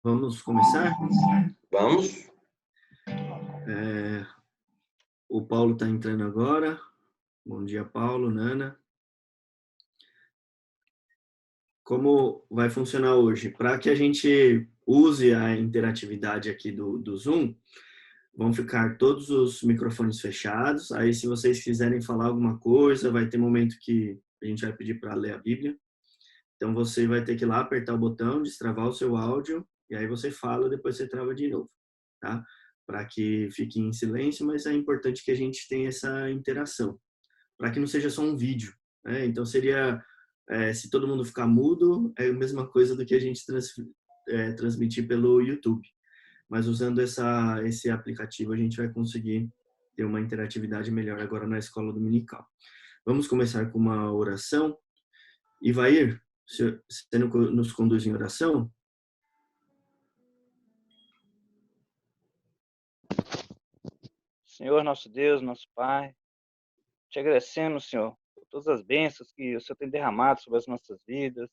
Vamos começar? Vamos? O Paulo está entrando agora. Bom dia, Paulo, Nana. Como vai funcionar hoje? Para que a gente use a interatividade aqui do Zoom, vão ficar todos os microfones fechados. Aí, se vocês quiserem falar alguma coisa, vai ter momento que a gente vai pedir para ler a Bíblia. Então, você vai ter que ir lá apertar o botão, destravar o seu áudio, e aí você fala, depois você trava de novo, tá? Para que fique em silêncio, mas é importante que a gente tenha essa interação, para que não seja só um vídeo, né? Então, seria, se todo mundo ficar mudo, é a mesma coisa do que a gente transmitir pelo YouTube. Mas usando esse aplicativo, a gente vai conseguir ter uma interatividade melhor agora na escola dominical. Vamos começar com uma oração. Ivair, você nos conduz em oração? Senhor, nosso Deus, nosso Pai, te agradecemos, Senhor, por todas as bênçãos que o Senhor tem derramado sobre as nossas vidas.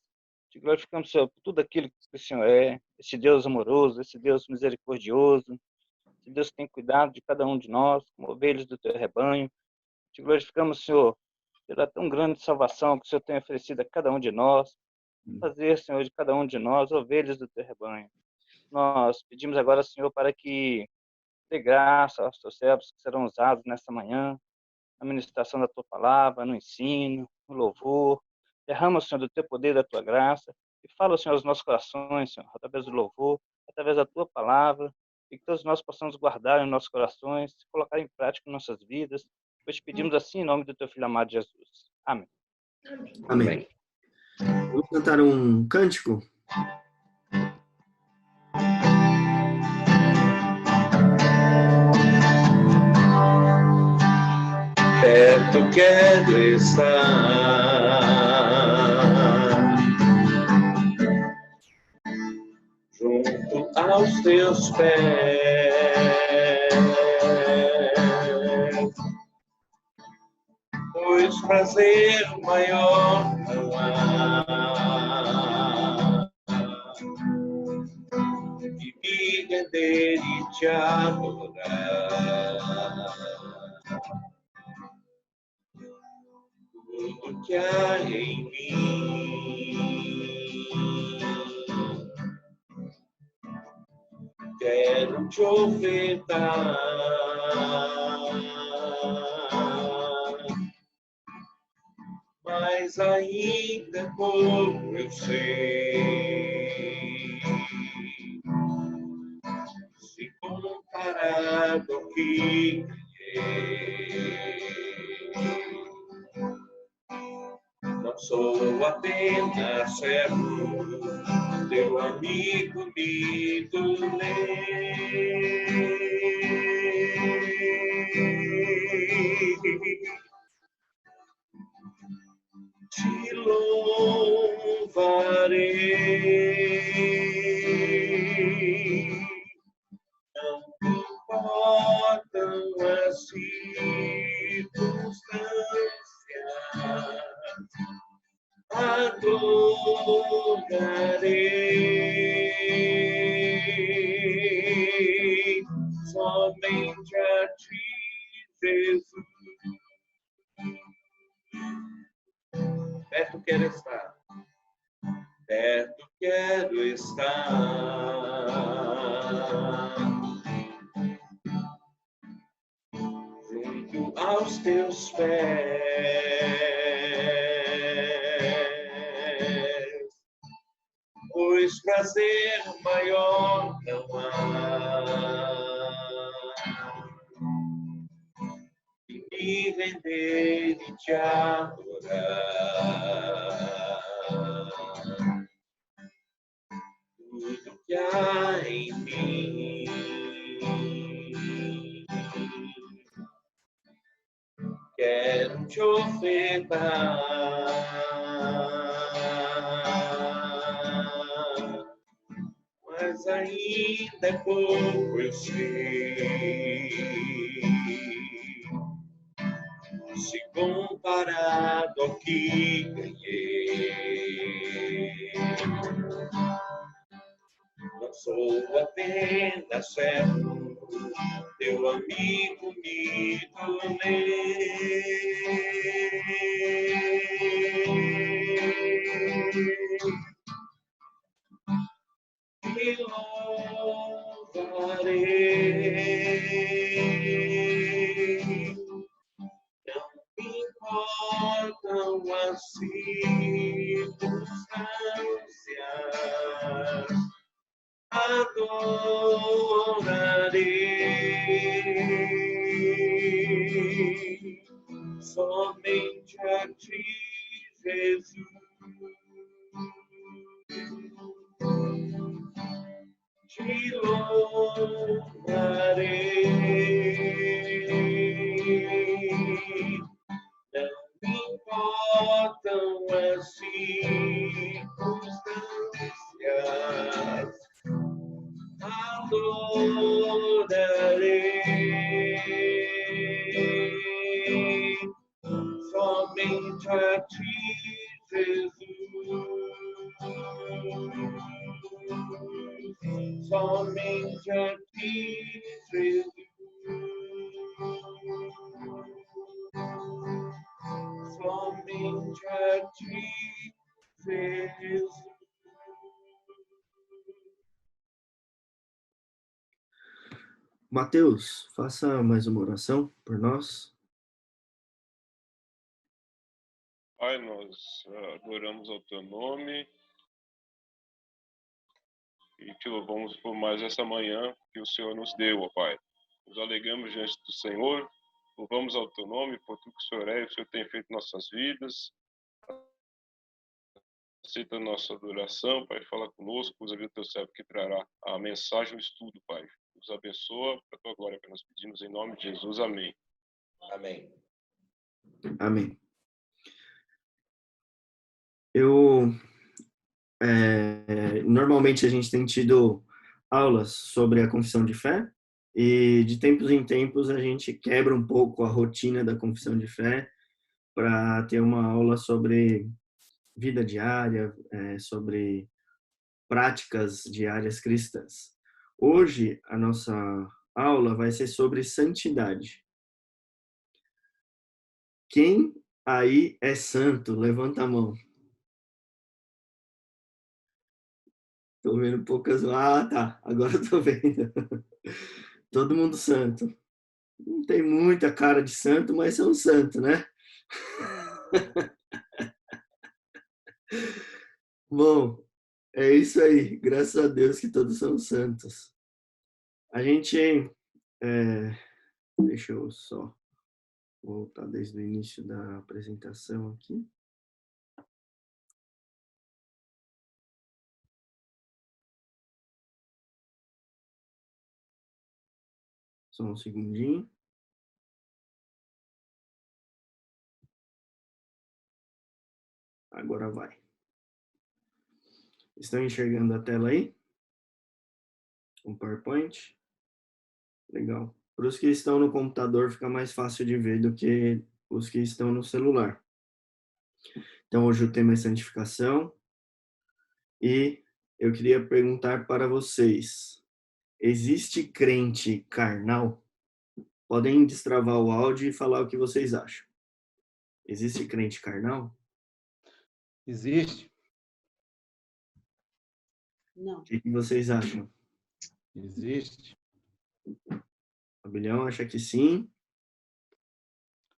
Te glorificamos, Senhor, por tudo aquilo que o Senhor é, esse Deus amoroso, esse Deus misericordioso, esse Deus que tem cuidado de cada um de nós, como ovelhas do teu rebanho. Te glorificamos, Senhor, pela tão grande salvação que o Senhor tem oferecido a cada um de nós, fazer, Senhor, de cada um de nós ovelhas do teu rebanho. Nós pedimos agora, Senhor, para que dê graça aos teus servos que serão usados nesta manhã, na ministração da tua palavra, no ensino, no louvor. Derrama, Senhor, do teu poder, da tua graça, e fala, Senhor, aos nossos corações, Senhor, através do louvor, através da tua palavra, e que todos nós possamos guardar em nossos corações, colocar em prática em nossas vidas. Pois te pedimos assim em nome do teu Filho amado Jesus. Amém. Amém. Vamos cantar um cântico? Perto quero estar, junto aos teus pés, pois prazer maior não há que me render e te adorar. Tudo que há em mim, quero te ofertar, mas ainda como eu sei, se comparado ao que não sou apenas servo, teu amigo me tornei. Te louvarei, não importam as circunstâncias, adorarei somente a ti, Jesus. Perto quero estar, perto quero estar, junto aos teus pés, pois prazer maior não há que me render e te adorar. Tudo que há em mim, quero te ofertar, mas ainda é pouco eu sei, se comparado ao que ganhei. Não sou sou apenas servo, teu amigo me tornei. Te louvarei. Não me importam as circunstâncias, adorarei somente a ti, Jesus. Te louvarei. Não me importam as circunstâncias, adorarei somente a ti, Jesus. Somente a ti, Jesus. Somente a ti, Jesus. Mateus, faça mais uma oração por nós. Pai, nós adoramos ao teu nome e te louvamos por mais essa manhã que o Senhor nos deu, ó Pai. Nos alegramos diante do Senhor, louvamos ao teu nome por tudo que o Senhor é e o Senhor tem feito em nossas vidas. Aceita a nossa adoração, Pai, fala conosco, usa o teu servo que trará a mensagem, o estudo, Pai. Nos abençoa, para a tua glória, que nós pedimos em nome de Jesus, amém. Amém. Amém. Normalmente a gente tem tido aulas sobre a confissão de fé e de tempos em tempos a gente quebra um pouco a rotina da confissão de fé para ter uma aula sobre vida diária, sobre práticas diárias cristãs. Hoje a nossa aula vai ser sobre santidade. Quem aí é santo? Levanta a mão. Tô vendo poucas. Ah, tá. Agora eu tô vendo. Todo mundo santo. Não tem muita cara de santo, mas são santo, né? Bom, é isso aí. Graças a Deus que todos são santos. A gente... deixa eu só voltar desde o início da apresentação aqui. Só um segundinho. Agora vai. Estão enxergando a tela aí? O PowerPoint? Legal. Para os que estão no computador fica mais fácil de ver do que os que estão no celular. Então, hoje o tema é santificação. E eu queria perguntar para vocês: existe crente carnal? Podem destravar o áudio e falar o que vocês acham. Existe crente carnal? Existe? O que vocês acham? Existe. Abelhão acha que sim.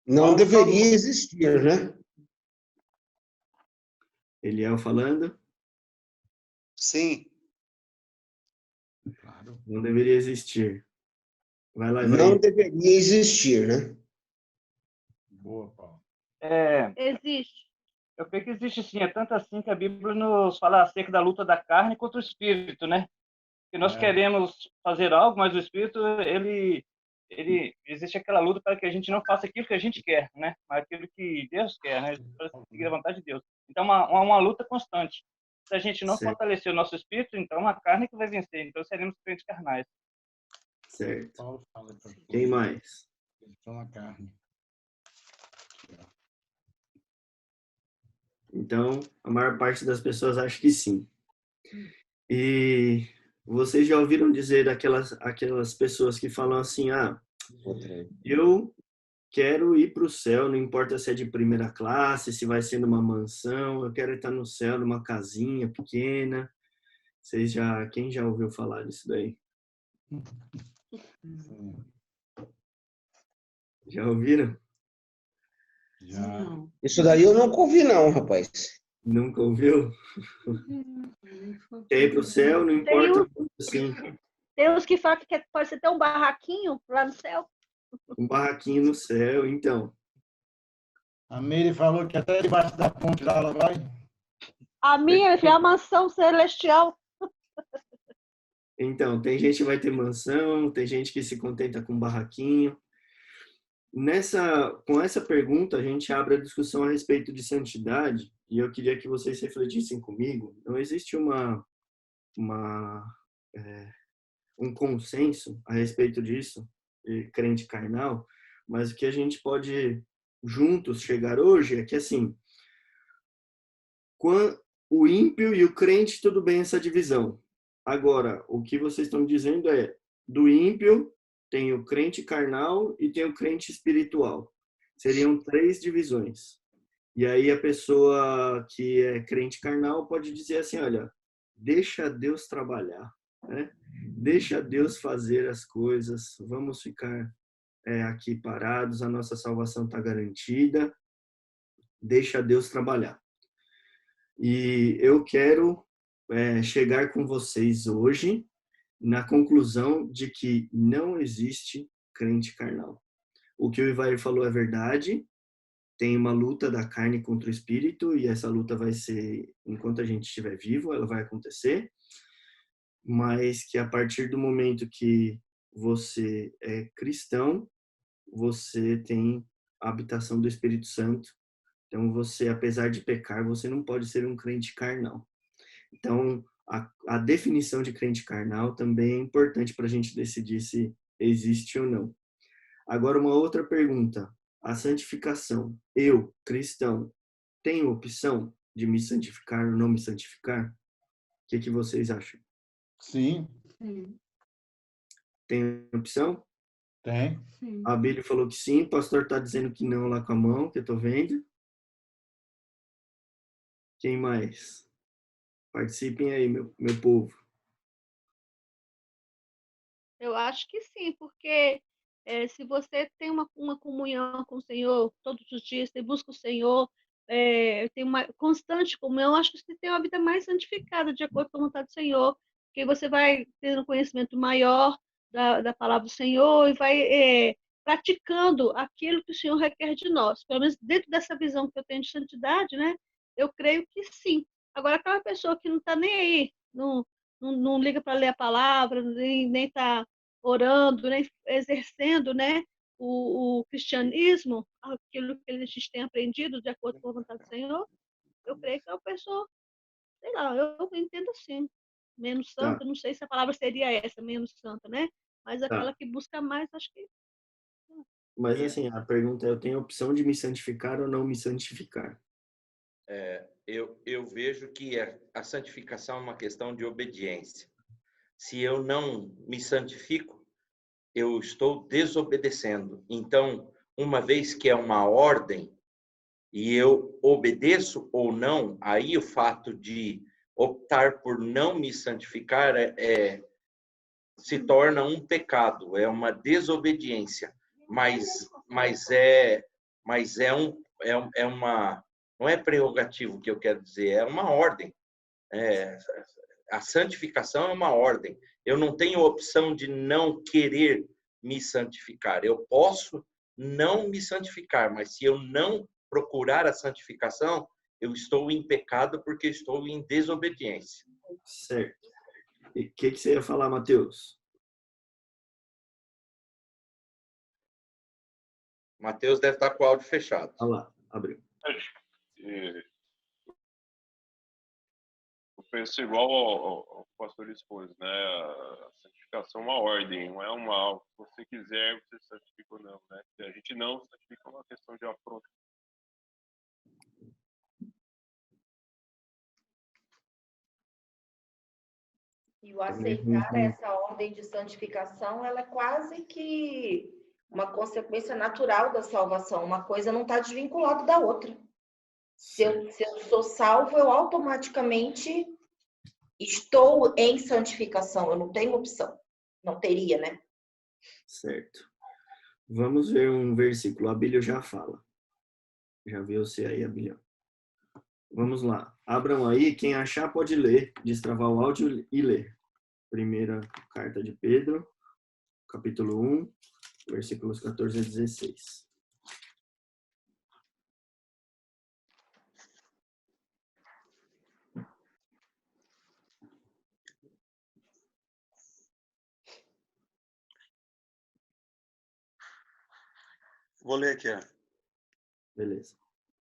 Não deveria existir, né? Eliel falando? Sim. Claro. Não deveria existir. Vai lá, Não Ivaí. deveria existir, né? Boa, Paulo. Existe. Eu creio que existe sim, é tanto assim que a Bíblia nos fala acerca da luta da carne contra o espírito, né? Que nós queremos fazer algo, mas o espírito, ele existe aquela luta para que a gente não faça aquilo que a gente quer, né? Mas aquilo que Deus quer, né? Para seguir a vontade de Deus. Então, uma luta constante. Se a gente não Certo. fortalecer o nosso espírito, então a carne que vai vencer. Então, seremos crentes carnais. Certo. Paulo fala para Quem mais? estão na carne. Então, a maior parte das pessoas acha que sim. E Vocês já ouviram dizer aquelas pessoas que falam assim, eu quero ir para o céu, não importa se é de primeira classe, se vai ser numa mansão, eu quero estar no céu, numa casinha pequena. Quem já ouviu falar disso daí? Sim, Já ouviram? já. Isso daí eu nunca ouvi, não, rapaz. Nunca ouviu? Quer ir para o céu, não importa, assim, Tem uns que falam que pode ser até um barraquinho lá no céu. um barraquinho no céu, então. A Meire falou que até debaixo da ponte lá ela vai. A minha é a mansão celestial. Então, tem gente que vai ter mansão, tem gente que se contenta com barraquinho. Com essa pergunta, a gente abre a discussão a respeito de santidade, e eu queria que vocês refletissem comigo. Não existe uma, um consenso a respeito disso, de crente carnal, mas o que a gente pode juntos chegar hoje é que, assim, o ímpio e o crente, tudo bem essa divisão. Agora, o que vocês estão dizendo é, do ímpio tem o crente carnal e tem o crente espiritual. Seriam 3 divisões. E aí a pessoa que é crente carnal pode dizer assim, olha, deixa Deus trabalhar, né? Deixa Deus fazer as coisas, vamos ficar aqui parados, a nossa salvação está garantida, deixa Deus trabalhar. E eu quero chegar com vocês hoje na conclusão de que não existe crente carnal. O que o Ivair falou é verdade, tem uma luta da carne contra o espírito, e essa luta vai ser, enquanto a gente estiver vivo, ela vai acontecer, mas que a partir do momento que você é cristão, você tem a habitação do Espírito Santo. Então, você, apesar de pecar, você não pode ser um crente carnal. Então, a definição de crente carnal também é importante para a gente decidir se existe ou não. Agora, uma outra pergunta. A santificação. Eu, cristão, tenho opção de me santificar ou não me santificar? O que vocês acham? Sim, Tem opção? tem. A Bíblia falou que sim, o pastor está dizendo que não lá com a mão, que eu estou vendo. Quem mais? Participem aí, meu povo. Eu acho que sim, porque se você tem uma comunhão com o Senhor todos os dias, você busca o Senhor, tem uma constante comunhão, acho que você tem uma vida mais santificada, de acordo com a vontade do Senhor, porque você vai tendo um conhecimento maior da palavra do Senhor e vai praticando aquilo que o Senhor requer de nós. Pelo menos dentro dessa visão que eu tenho de santidade, né? Eu creio que sim. Agora, aquela pessoa que não está nem aí, não liga para ler a palavra, nem está orando, nem exercendo, né, o cristianismo, aquilo que a gente tem aprendido de acordo com a vontade do Senhor, eu creio que é uma pessoa, sei lá, eu entendo assim, menos Tá, santa, não sei se a palavra seria essa, menos santa, né? Mas tá. aquela que busca mais, acho que Mas assim, a pergunta é, eu tenho a opção de me santificar ou não me santificar? Eu vejo que a santificação é uma questão de obediência. Se eu não me santifico, eu estou desobedecendo. Então, uma vez que é uma ordem e eu obedeço ou não, aí o fato de optar por não me santificar se torna um pecado, é uma desobediência, mas é uma, não é prerrogativo que eu quero dizer, é uma ordem. A santificação é uma ordem. Eu não tenho opção de não querer me santificar. Eu posso não me santificar, mas se eu não procurar a santificação, eu estou em pecado porque estou em desobediência. Certo. E o que você ia falar, Matheus? Mateus deve estar com o áudio fechado. Olha lá, abriu. Eu penso igual ao pastor expôs, né? A santificação é uma ordem, não é uma, se você quiser, você santifica ou não, né? Se a gente não santifica, é uma questão de afronta. E o aceitar essa ordem de santificação, ela é quase que uma consequência natural da salvação. Uma coisa não está desvinculada da outra. Se eu sou salvo, eu automaticamente estou em santificação. Eu não tenho opção. Não teria, né? Certo. Vamos ver um versículo. A Abílio já fala. Já viu você aí, Abílio? Vamos lá. Abram aí. Quem achar pode ler. Destravar o áudio e ler. Primeira carta de Pedro, capítulo 1, versículos 14 a 16. Vou ler aqui. Beleza.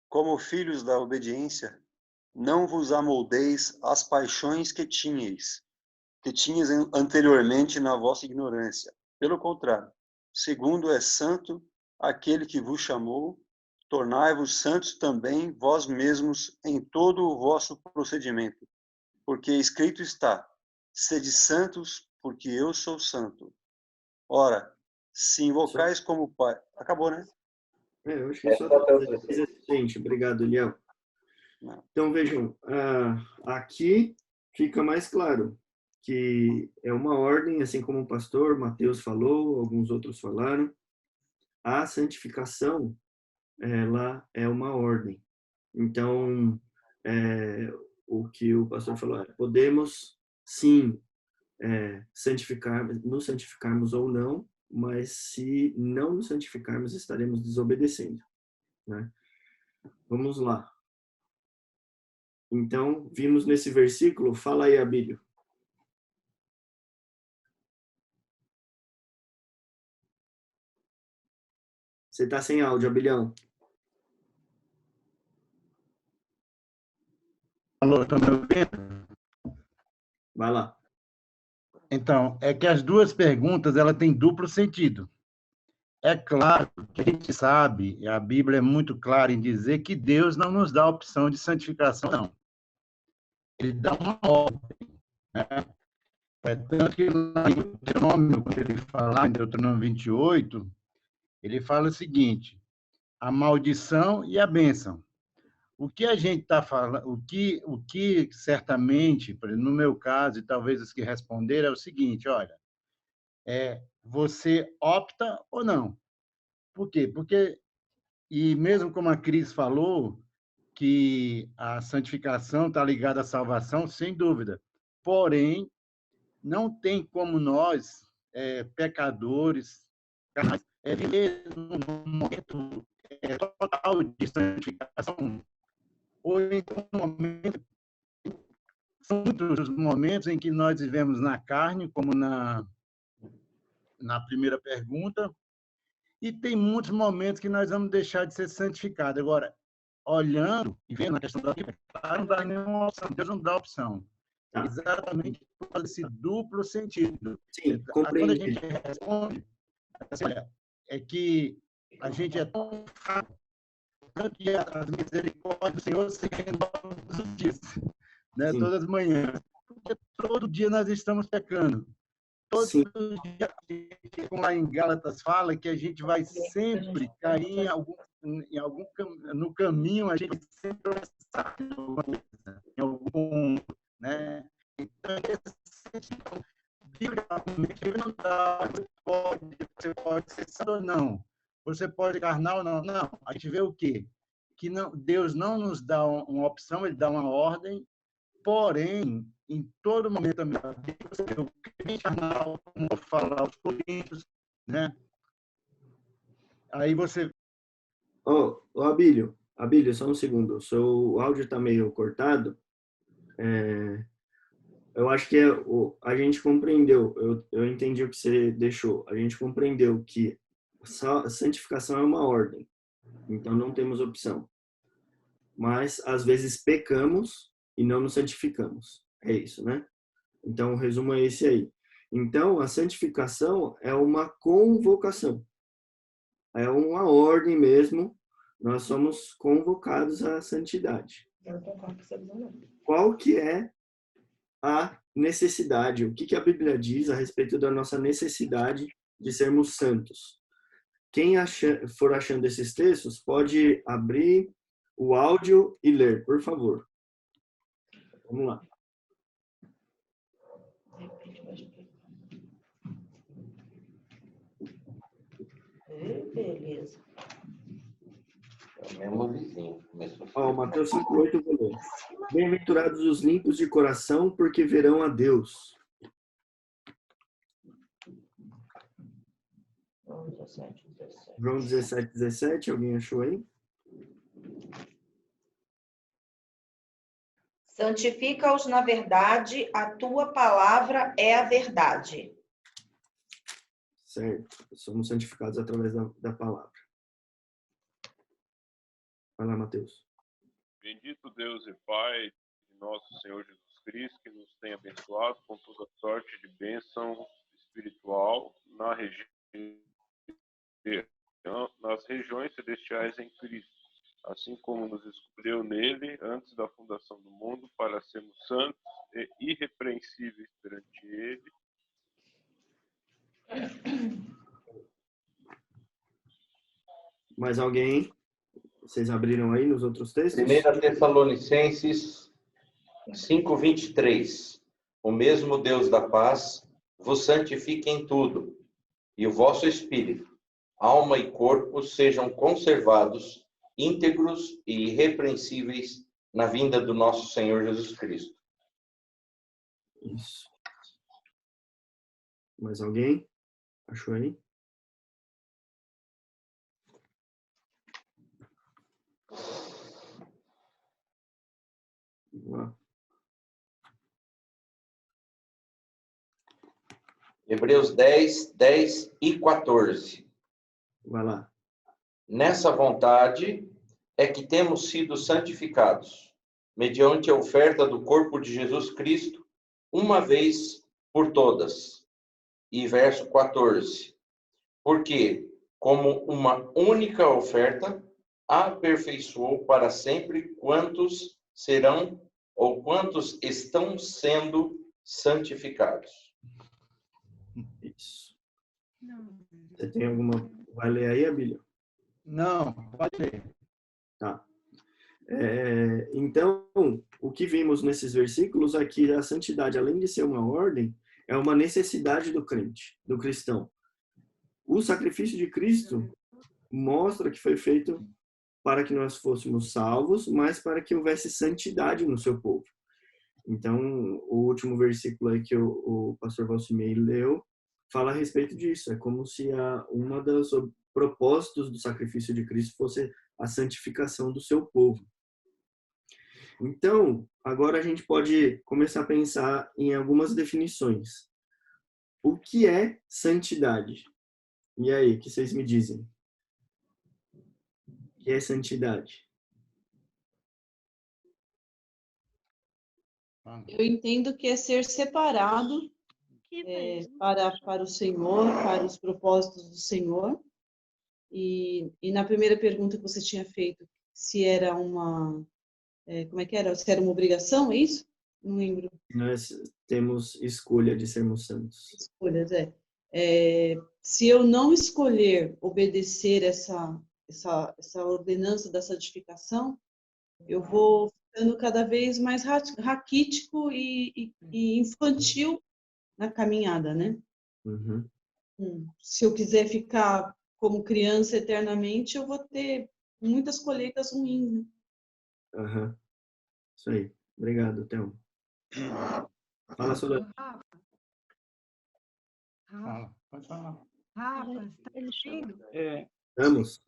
Como filhos da obediência, não vos amoldeis às paixões que tinhas anteriormente na vossa ignorância. Pelo contrário, segundo é santo aquele que vos chamou, tornai-vos santos também vós mesmos em todo o vosso procedimento. Porque escrito está, sede santos, porque eu sou santo. Ora, se invocais como Pai... Acabou, né? Eu acho que só é suficiente. Obrigado, Eliel. Então, vejam, aqui fica mais claro que é uma ordem, assim como o pastor Mateus falou, alguns outros falaram, a santificação, ela é uma ordem. Então, o que o pastor falou, podemos, sim, nos santificarmos ou não, mas se não nos santificarmos, estaremos desobedecendo, né? Vamos lá. Então, vimos nesse versículo, fala aí, Abílio. Você está sem áudio, Abílio. Alô, estão me ouvindo? Vai lá. Então, é que as duas perguntas ela têm duplo sentido. É claro que a gente sabe, e a Bíblia é muito clara em dizer que Deus não nos dá a opção de santificação, não. Ele dá uma ordem, né? É tanto que lá em Deuteronômio, quando ele fala em Deuteronômio 28, ele fala o seguinte, a maldição e a bênção. O que a gente está falando, o que certamente, no meu caso, e talvez os que responderam, é o seguinte, olha, você opta ou não. Por quê? Porque, e mesmo como a Cris falou, que a santificação está ligada à salvação, sem dúvida. Porém, não tem como nós, pecadores, viver num momento total de santificação, ou em um momento, são muitos os momentos em que nós vivemos na carne, como na primeira pergunta, e tem muitos momentos que nós vamos deixar de ser santificados. Agora, olhando e vendo a questão da Bíblia, não dá nenhuma opção, Deus não dá opção. Exatamente por causa desse duplo sentido. Sim, quando a gente responde, assim, olha, é que a gente é tão fraco, tanto que as misericórdias do Senhor se renovam todos os dias, né? Todas as manhãs. Porque todo dia nós estamos pecando. Todo dia, como lá em Gálatas fala, que a gente vai sempre cair no caminho, a gente vai sempre passar em algum, né? Então, biblicamente, não dá, você pode ser santo ou não, você pode ser carnal ou não. Não, a gente vê o quê? Que não, Deus não nos dá uma opção, ele dá uma ordem, porém, em todo momento da minha vida, você vê o crente carnal, como eu falo aos Coríntios, né? Aí você... Abílio, só um segundo. O seu áudio está meio cortado. Eu acho que a gente compreendeu, eu entendi o que você deixou. A gente compreendeu que a santificação é uma ordem, então não temos opção. Mas, às vezes, pecamos e não nos santificamos. É isso, né? Então, o resumo é esse aí. Então, a santificação é uma convocação. É uma ordem mesmo. Nós somos convocados à santidade. Qual que é a necessidade. O que a Bíblia diz a respeito da nossa necessidade de sermos santos? Quem for achando esses textos, pode abrir o áudio e ler, por favor. Vamos lá. Beleza. É o mesmo vizinho. Mateus 5:8, vou ler. Bem-aventurados os limpos de coração, porque verão a Deus. João 17:17, alguém achou aí? Santifica-os na verdade, a tua palavra é a verdade. Certo. Somos santificados através da palavra. Vai lá, Mateus. Bendito Deus e Pai de nosso Senhor Jesus Cristo, que nos tem abençoado com toda sorte de bênção espiritual nas regiões celestiais em Cristo, assim como nos escolheu nele antes da fundação do mundo para sermos santos e irrepreensíveis perante ele. Mais alguém? Vocês abriram aí nos outros textos? 1 Tessalonicenses 5:23. O mesmo Deus da paz vos santifique em tudo, e o vosso espírito, alma e corpo sejam conservados íntegros e irrepreensíveis na vinda do nosso Senhor Jesus Cristo. Isso. Mais alguém? Achou aí? Vamos lá. Hebreus 10 e 14. Vai lá. Nessa vontade é que temos sido santificados, mediante a oferta do corpo de Jesus Cristo, uma vez por todas. E verso 14. Porque, como uma única oferta, aperfeiçoou para sempre quantos serão ou quantos estão sendo santificados. Isso. Você tem alguma... Vai ler aí, Abílio? Não, pode ler. Tá. Então, o que vimos nesses versículos é que a santidade, além de ser uma ordem, é uma necessidade do crente, do cristão. O sacrifício de Cristo mostra que foi feito para que nós fôssemos salvos, mas para que houvesse santidade no seu povo. Então, o último versículo aí que o pastor Valcimei leu fala a respeito disso. É como se uma das propósitos do sacrifício de Cristo fosse a santificação do seu povo. Então, agora a gente pode começar a pensar em algumas definições. O que é santidade? E aí, o que vocês me dizem? O que é santidade? Eu entendo que é ser separado para o Senhor, para os propósitos do Senhor. E na primeira pergunta que você tinha feito, se era uma... como é que era? Se era uma obrigação, é isso? Não lembro. Nós temos escolha de sermos santos. Escolhas, se eu não escolher obedecer essa ordenança da santificação, eu vou ficando cada vez mais raquítico e infantil na caminhada, né? Uhum. Se eu quiser ficar como criança eternamente, eu vou ter muitas colheitas ruins, né? Uhum. Isso aí. Obrigado, Thelma. Fala, Solano. Fala, pode falar. Rafa, está ouvindo? Vamos.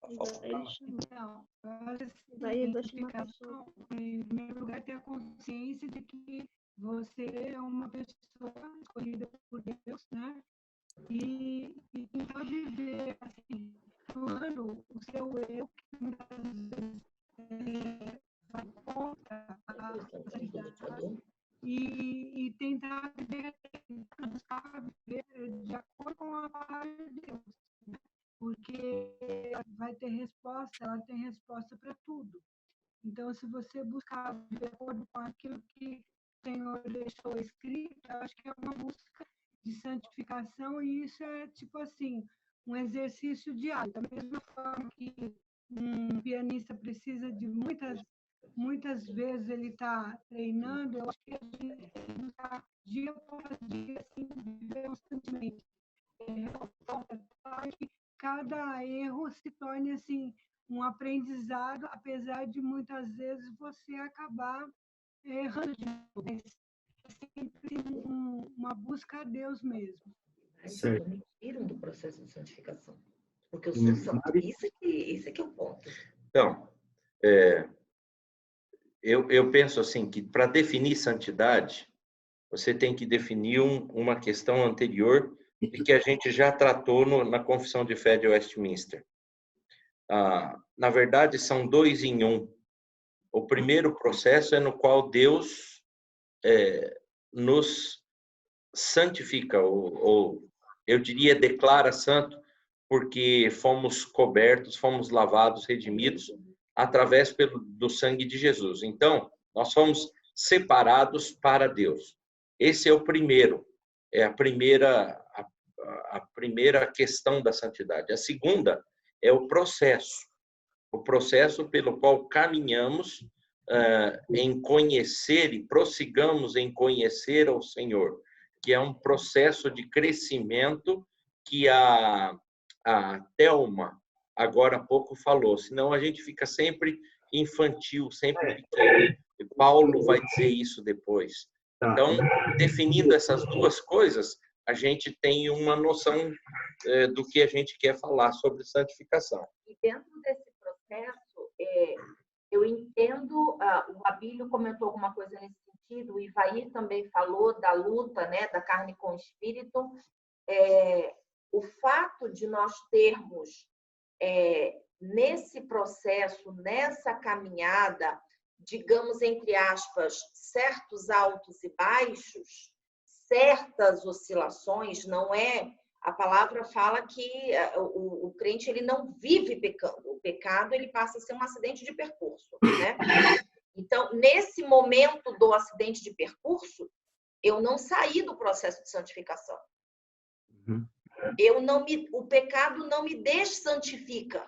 Então, santificação, em primeiro lugar, ter a consciência de que você é uma pessoa escolhida por Deus, né? E tentar viver, assim, atuando o seu eu, que muitas vezes vai contra a sanidade, e tentar viver, de acordo com a palavra de Deus, né? Porque ela vai ter resposta, ela tem resposta para tudo. Então, se você buscar de acordo com aquilo que Senhor deixou escrita, eu acho que é uma busca de santificação, e isso é, tipo assim, um exercício diário. Da mesma forma que um pianista precisa de muitas vezes ele está treinando, eu acho que a gente tem que estar dia após dia, assim, viver constantemente. Para que cada erro se torne, assim, um aprendizado, apesar de muitas vezes você acabar errando de novo. Mas sempre uma busca a Deus mesmo. Certo. Me tiram do processo de santificação. Porque eu sou santo. Isso aqui é o ponto. Então, eu penso assim, que para definir santidade, você tem que definir uma questão anterior e que a gente já tratou na Confissão de Fé de Westminster. Na verdade, são 2 em 1. O primeiro processo é no qual Deus nos santifica, ou eu diria declara santo, porque fomos cobertos, fomos lavados, redimidos através do sangue de Jesus. Então, nós fomos separados para Deus. Esse é o primeiro, é a primeira questão da santidade. A segunda é o processo pelo qual caminhamos em conhecer e prossigamos em conhecer ao Senhor, que é um processo de crescimento que a Thelma agora há pouco falou, senão a gente fica sempre infantil, sempre pequeno. E Paulo vai dizer isso depois. Então, definindo essas duas coisas, a gente tem uma noção do que a gente quer falar sobre santificação. E dentro desse processo, eu entendo, o Abílio comentou alguma coisa nesse sentido, o Ivair também falou da luta, né, da carne com o espírito. O fato de nós termos, nesse processo, nessa caminhada, digamos, entre aspas, certos altos e baixos, certas oscilações, não é... A palavra fala que o crente ele não vive pecando. O pecado ele passa a ser um acidente de percurso, né? Então, nesse momento do acidente de percurso, eu não saí do processo de santificação. Uhum. O pecado não me dessantifica.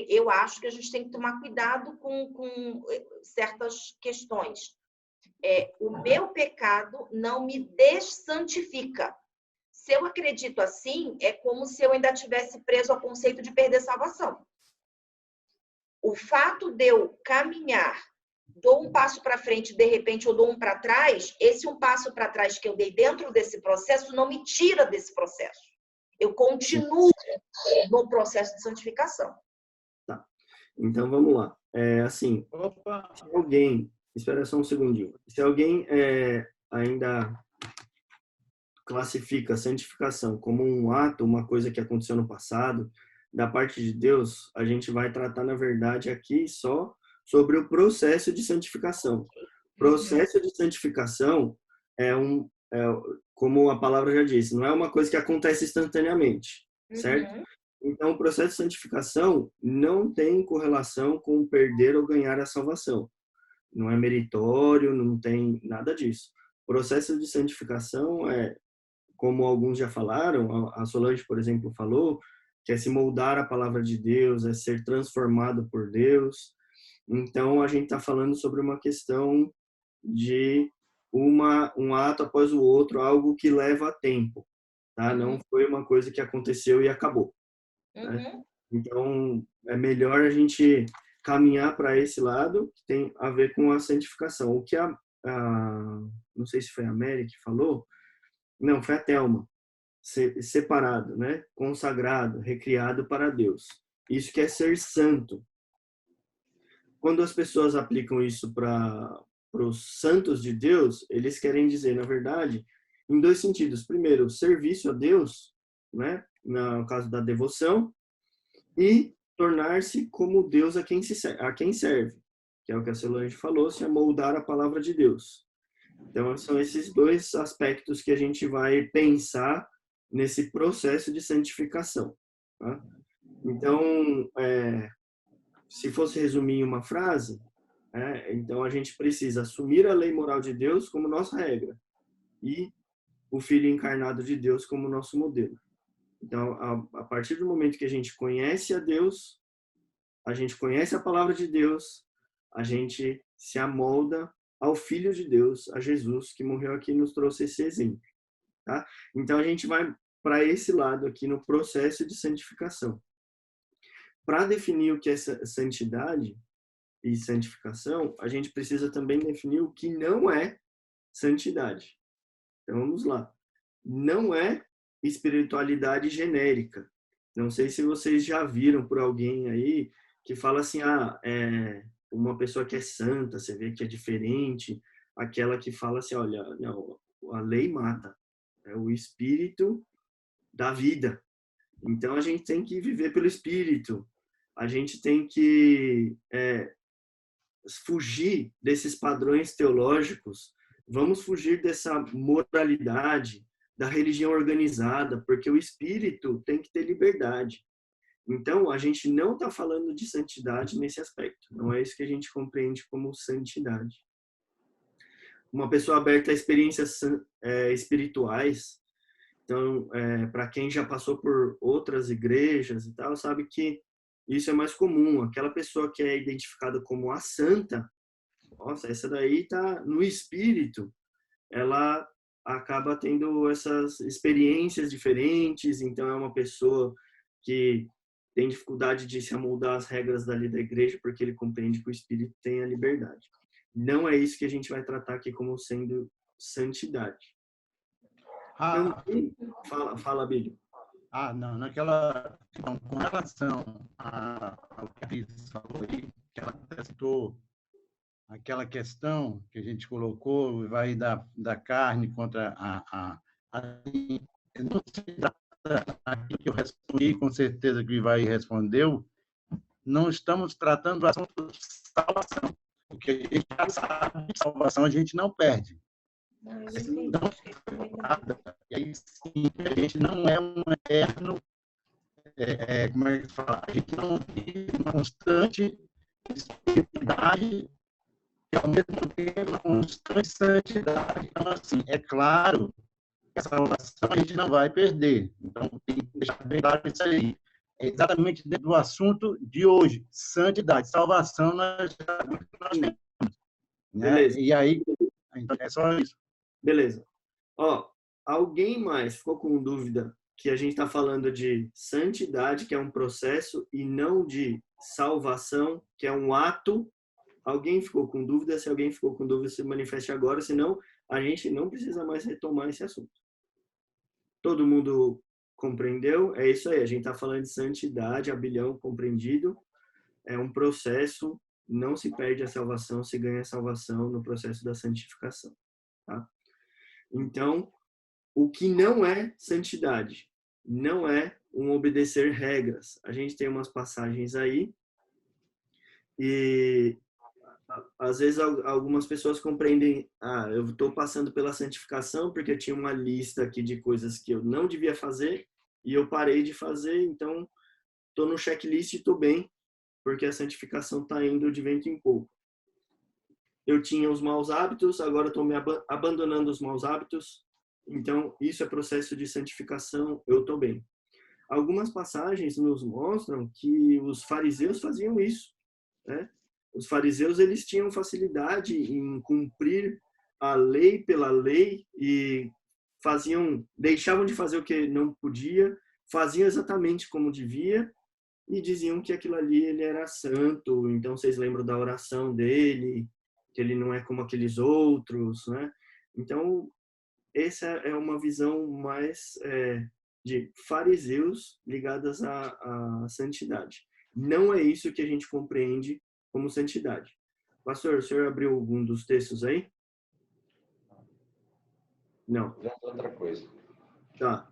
Eu acho que a gente tem que tomar cuidado com certas questões. O meu pecado não me dessantifica. Se eu acredito assim, é como se eu ainda tivesse preso ao conceito de perder salvação. O fato de eu caminhar, dou um passo para frente, de repente eu dou um para trás, esse um passo para trás que eu dei dentro desse processo não me tira desse processo. Eu continuo no processo de santificação. Tá. Então, vamos lá. Assim, se alguém... Espera só um segundinho. Se alguém ainda classifica a santificação como um ato, uma coisa que aconteceu no passado, da parte de Deus, a gente vai tratar, na verdade, aqui só sobre o processo de santificação. O processo de santificação como a palavra já disse, não é uma coisa que acontece instantaneamente, certo? Então, o processo de santificação não tem correlação com perder ou ganhar a salvação. Não é meritório, não tem nada disso. O processo de santificação como alguns já falaram, a Solange, por exemplo, falou, que é se moldar a palavra de Deus, é ser transformado por Deus. Então, a gente está falando sobre uma questão de um ato após o outro, algo que leva tempo, tá? Não foi uma coisa que aconteceu e acabou. Né? Então, é melhor a gente caminhar para esse lado, que tem a ver com a santificação. O que não sei se foi a Mary que falou, não, foi a Thelma, separado, né? Consagrado, recriado para Deus. Isso que é ser santo. Quando as pessoas aplicam isso para os santos de Deus, eles querem dizer, na verdade, em 2 sentidos. Primeiro, serviço a Deus, né? No caso da devoção, e tornar-se como Deus a quem serve, que é o que a Solange falou, se amoldar a palavra de Deus. Então, são esses 2 aspectos que a gente vai pensar nesse processo de santificação. Tá? Então, se fosse resumir em uma frase, Então, a gente precisa assumir a lei moral de Deus como nossa regra e o Filho encarnado de Deus como nosso modelo. Então, a partir do momento que a gente conhece a Deus, a gente conhece a palavra de Deus, a gente se amolda ao Filho de Deus, a Jesus, que morreu aqui e nos trouxe esse exemplo. Tá? Então, a gente vai para esse lado aqui no processo de santificação. Para definir o que é santidade e santificação, a gente precisa também definir o que não é santidade. Então, vamos lá. Não é espiritualidade genérica. Não sei se vocês já viram por alguém aí que fala assim, uma pessoa que é santa, você vê que é diferente, aquela que fala assim, olha, não, a lei mata, é o espírito da vida. Então, a gente tem que viver pelo espírito, a gente tem que fugir desses padrões teológicos, vamos fugir dessa moralidade, da religião organizada, porque o espírito tem que ter liberdade. Então, a gente não está falando de santidade nesse aspecto. Não é isso que a gente compreende como santidade. Uma pessoa aberta a experiências espirituais. Então, para quem já passou por outras igrejas e tal, sabe que isso é mais comum. Aquela pessoa que é identificada como a santa, nossa, essa daí está no espírito, ela acaba tendo essas experiências diferentes, então é uma pessoa que tem dificuldade de se amoldar às regras da igreja, porque ele compreende que o espírito tem a liberdade. Não é isso que a gente vai tratar aqui como sendo santidade. Fala, Bílio. Não, com relação ao que a Cris falou aí, que ela citou aquela questão que a gente colocou, vai da carne contra não se trata aqui que eu respondi, com certeza que o Ivaí respondeu, não estamos tratando do assunto de salvação, porque a gente já sabe que salvação a gente não perde. E aí sim, a gente não é um eterno, como é que fala? A gente não vive uma constante espiritualidade e, ao mesmo tempo, uma constante santidade. Então, assim, é claro que a salvação a gente não vai perder. Então, tem que deixar bem claro isso aí. É exatamente dentro do assunto de hoje, santidade. Salvação nós temos. Né? E aí, então, é só isso. Beleza. Alguém mais ficou com dúvida que a gente está falando de santidade, que é um processo, e não de salvação, que é um ato? Alguém ficou com dúvida? Se alguém ficou com dúvida, se manifeste agora, senão a gente não precisa mais retomar esse assunto. Todo mundo compreendeu? É isso aí, a gente está falando de santidade, Abelhão compreendido. É um processo, não se perde a salvação, se ganha a salvação no processo da santificação. Tá? Então, o que não é santidade? Não é um obedecer regras. A gente tem umas passagens aí e às vezes algumas pessoas compreendem, eu estou passando pela santificação porque tinha uma lista aqui de coisas que eu não devia fazer e eu parei de fazer, então estou no checklist e estou bem, porque a santificação está indo de vento em pouco. Eu tinha os maus hábitos, agora estou me abandonando os maus hábitos, então isso é processo de santificação, eu estou bem. Algumas passagens nos mostram que os fariseus faziam isso, né? Os fariseus, eles tinham facilidade em cumprir a lei pela lei e deixavam de fazer o que não podia, faziam exatamente como devia e diziam que aquilo ali ele era santo. Então, vocês lembram da oração dele, que ele não é como aqueles outros, né? Então, essa é uma visão mais de fariseus ligadas à santidade. Não é isso que a gente compreende como santidade. Pastor, o senhor abriu algum dos textos aí? Não. Outra coisa. Tá.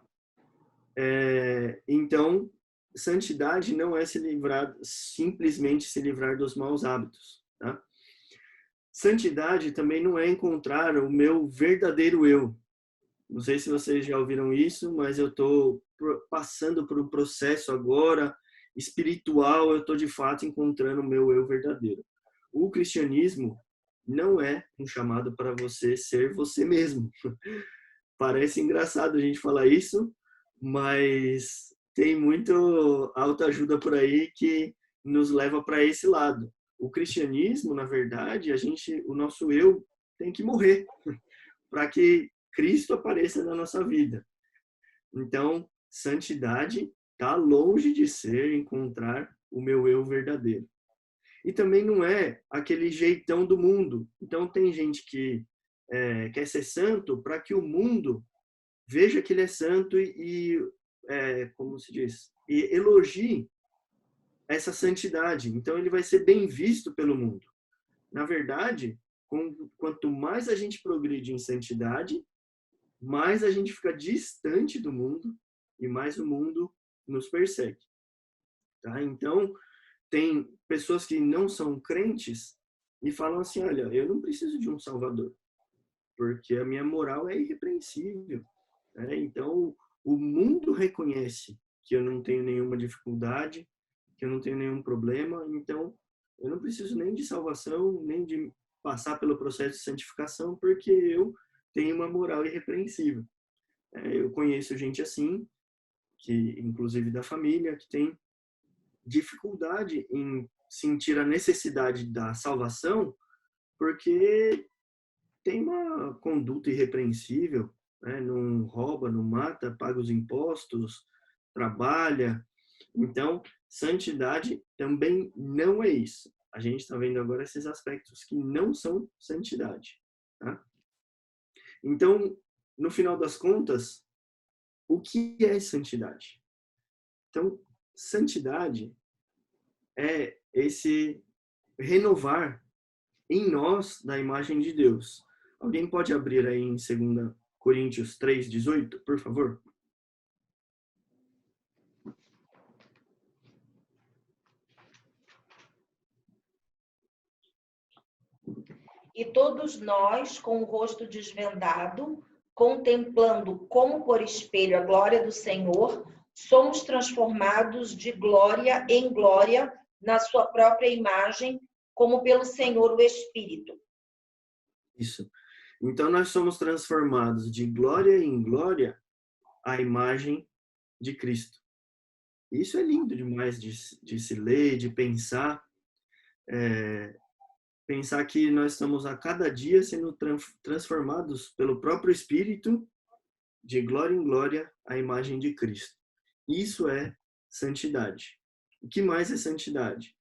Então, santidade não é simplesmente se livrar dos maus hábitos. Tá? Santidade também não é encontrar o meu verdadeiro eu. Não sei se vocês já ouviram isso, mas eu estou passando por um processo agora espiritual, eu estou de fato encontrando o meu eu verdadeiro. o cristianismo não é um chamado para você ser você mesmo. Parece engraçado a gente falar isso, mas tem muito autoajuda por aí que nos leva para esse lado. O cristianismo, na verdade, o nosso eu tem que morrer para que Cristo apareça na nossa vida. Então, santidade está longe de ser encontrar o meu eu verdadeiro. E também não é aquele jeitão do mundo. Então, tem gente que quer ser santo para que o mundo veja que ele é santo como se diz, e elogie essa santidade. Então, ele vai ser bem visto pelo mundo. Na verdade, quanto mais a gente progride em santidade, mais a gente fica distante do mundo e mais o mundo nos persegue. Tá? Então, tem pessoas que não são crentes e falam assim, olha, eu não preciso de um salvador, porque a minha moral é irrepreensível. Né? Então, o mundo reconhece que eu não tenho nenhuma dificuldade, que eu não tenho nenhum problema, então eu não preciso nem de salvação, nem de passar pelo processo de santificação, porque eu tenho uma moral irrepreensível. Eu conheço gente assim, que inclusive da família, que tem dificuldade em sentir a necessidade da salvação, porque tem uma conduta irrepreensível, né? Não rouba, não mata, paga os impostos, trabalha. Então, santidade também não é isso. A gente está vendo agora esses aspectos que não são santidade. Tá? Então, no final das contas, o que é santidade? Então, santidade é esse renovar em nós da imagem de Deus. Alguém pode abrir aí em 2 Coríntios 3:18, por favor? E todos nós, com o rosto desvendado, contemplando como por espelho a glória do Senhor, somos transformados de glória em glória na sua própria imagem, como pelo Senhor o Espírito. Isso. Então, nós somos transformados de glória em glória à imagem de Cristo. Isso é lindo demais de se ler, de pensar. Pensar que nós estamos a cada dia sendo transformados pelo próprio Espírito de glória em glória à imagem de Cristo. Isso é santidade. O que mais é santidade?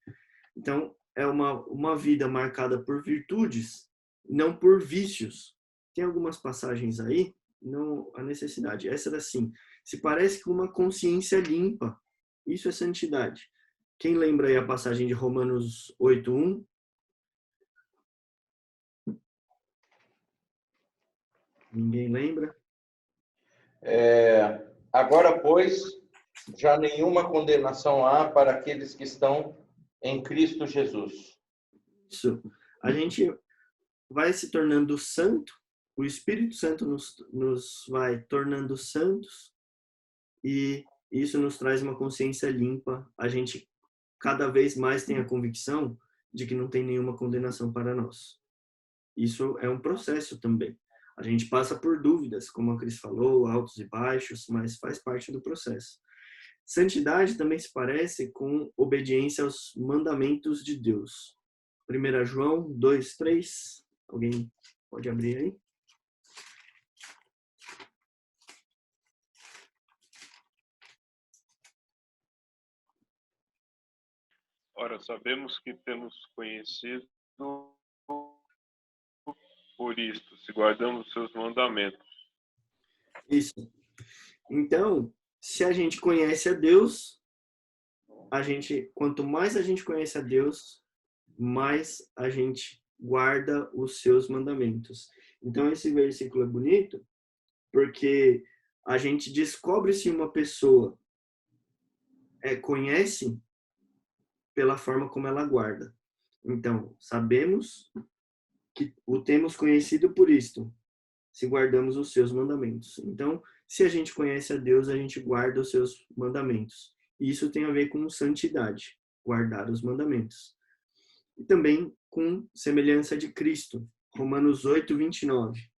Então, é uma vida marcada por virtudes, não por vícios. Tem algumas passagens aí, não a necessidade. Essa era assim, se parece com uma consciência limpa. Isso é santidade. Quem lembra aí a passagem de Romanos 8:1? Ninguém lembra? Agora, pois, já nenhuma condenação há para aqueles que estão em Cristo Jesus. Isso. A gente vai se tornando santo, o Espírito Santo nos vai tornando santos e isso nos traz uma consciência limpa. A gente cada vez mais tem a convicção de que não tem nenhuma condenação para nós. Isso é um processo também. A gente passa por dúvidas, como a Cris falou, altos e baixos, mas faz parte do processo. Santidade também se parece com obediência aos mandamentos de Deus. 1 João 2:3. Alguém pode abrir aí? Ora, sabemos que temos conhecido por isto, se guardamos os seus mandamentos. Isso. Então, se a gente conhece a Deus, quanto mais a gente conhece a Deus, mais a gente guarda os seus mandamentos. Então, esse versículo é bonito, porque a gente descobre se uma pessoa conhece pela forma como ela guarda. Então, sabemos que o temos conhecido por isto, se guardamos os seus mandamentos. Então, se a gente conhece a Deus, a gente guarda os seus mandamentos. E isso tem a ver com santidade, guardar os mandamentos. e também com semelhança de Cristo. Romanos 8, 29.